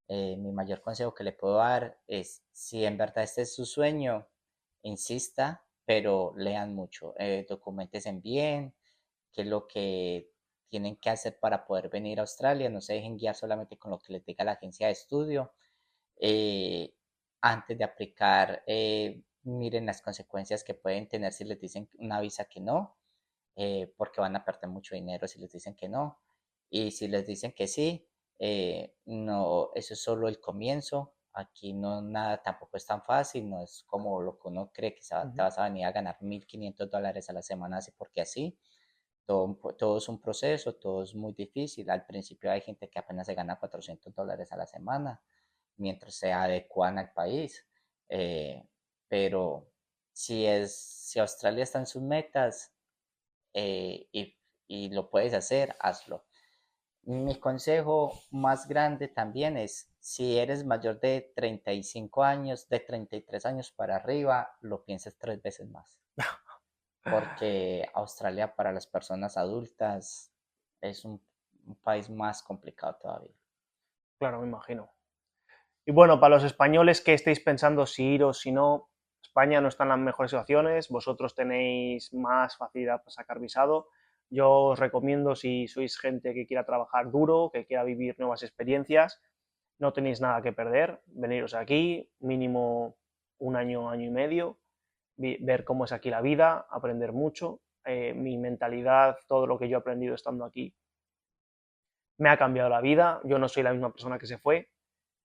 Mi mayor consejo que le puedo dar es, si en verdad este es su sueño, insista, pero lean mucho, documentense bien, qué es lo que tienen que hacer para poder venir a Australia, no se dejen guiar solamente con lo que les diga la agencia de estudio. eh, Antes de aplicar, miren las consecuencias que pueden tener si les dicen una visa que no, porque van a perder mucho dinero si les dicen que no. Y si les dicen que sí, no, eso es solo el comienzo. Aquí no nada tampoco es tan fácil, no es como lo que uno cree que te Ujú. vas a venir a ganar $1,500 a la semana, así porque así. Todo es un proceso, todo es muy difícil. Al principio hay gente que apenas se gana $400 a la semana, mientras se adecuan al país. Eh, pero si Australia está en sus metas, eh, y, y lo puedes hacer, hazlo. Mi consejo más grande también es, si eres mayor de 35 años, de 33 años para arriba, lo pienses 3 veces más, porque Australia para las personas adultas es un país más complicado todavía. Claro, me imagino. Y bueno, para los españoles que estéis pensando si ir o si no, España no está en las mejores situaciones, vosotros tenéis más facilidad para sacar visado. Yo os recomiendo, si sois gente que quiera trabajar duro, que quiera vivir nuevas experiencias, no tenéis nada que perder, veniros aquí, mínimo un año, año y medio, ver cómo es aquí la vida, aprender mucho. Mi mentalidad, todo lo que yo he aprendido estando aquí, me ha cambiado la vida. Yo no soy la misma persona que se fue.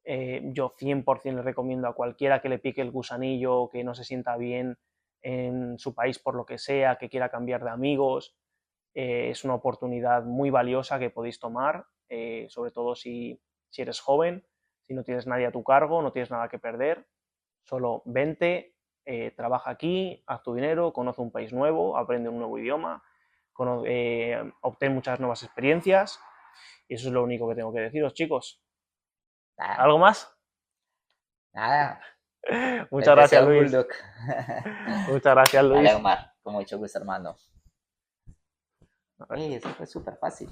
Yo 100% le recomiendo a cualquiera que le pique el gusanillo, que no se sienta bien en su país por lo que sea, que quiera cambiar de amigos. Es una oportunidad muy valiosa que podéis tomar, sobre todo si eres joven, si no tienes nadie a tu cargo, no tienes nada que perder. Solo vente, trabaja aquí, haz tu dinero, conoce un país nuevo, aprende un nuevo idioma, obtén muchas nuevas experiencias. Y eso es lo único que tengo que deciros, chicos. Nada, ¿Algo más? nada, Muchas les gracias, deseo Luis. good luck. Muchas gracias, Dale, Luis. Omar, con mucho gusto, hermano. Eso fue súper fácil.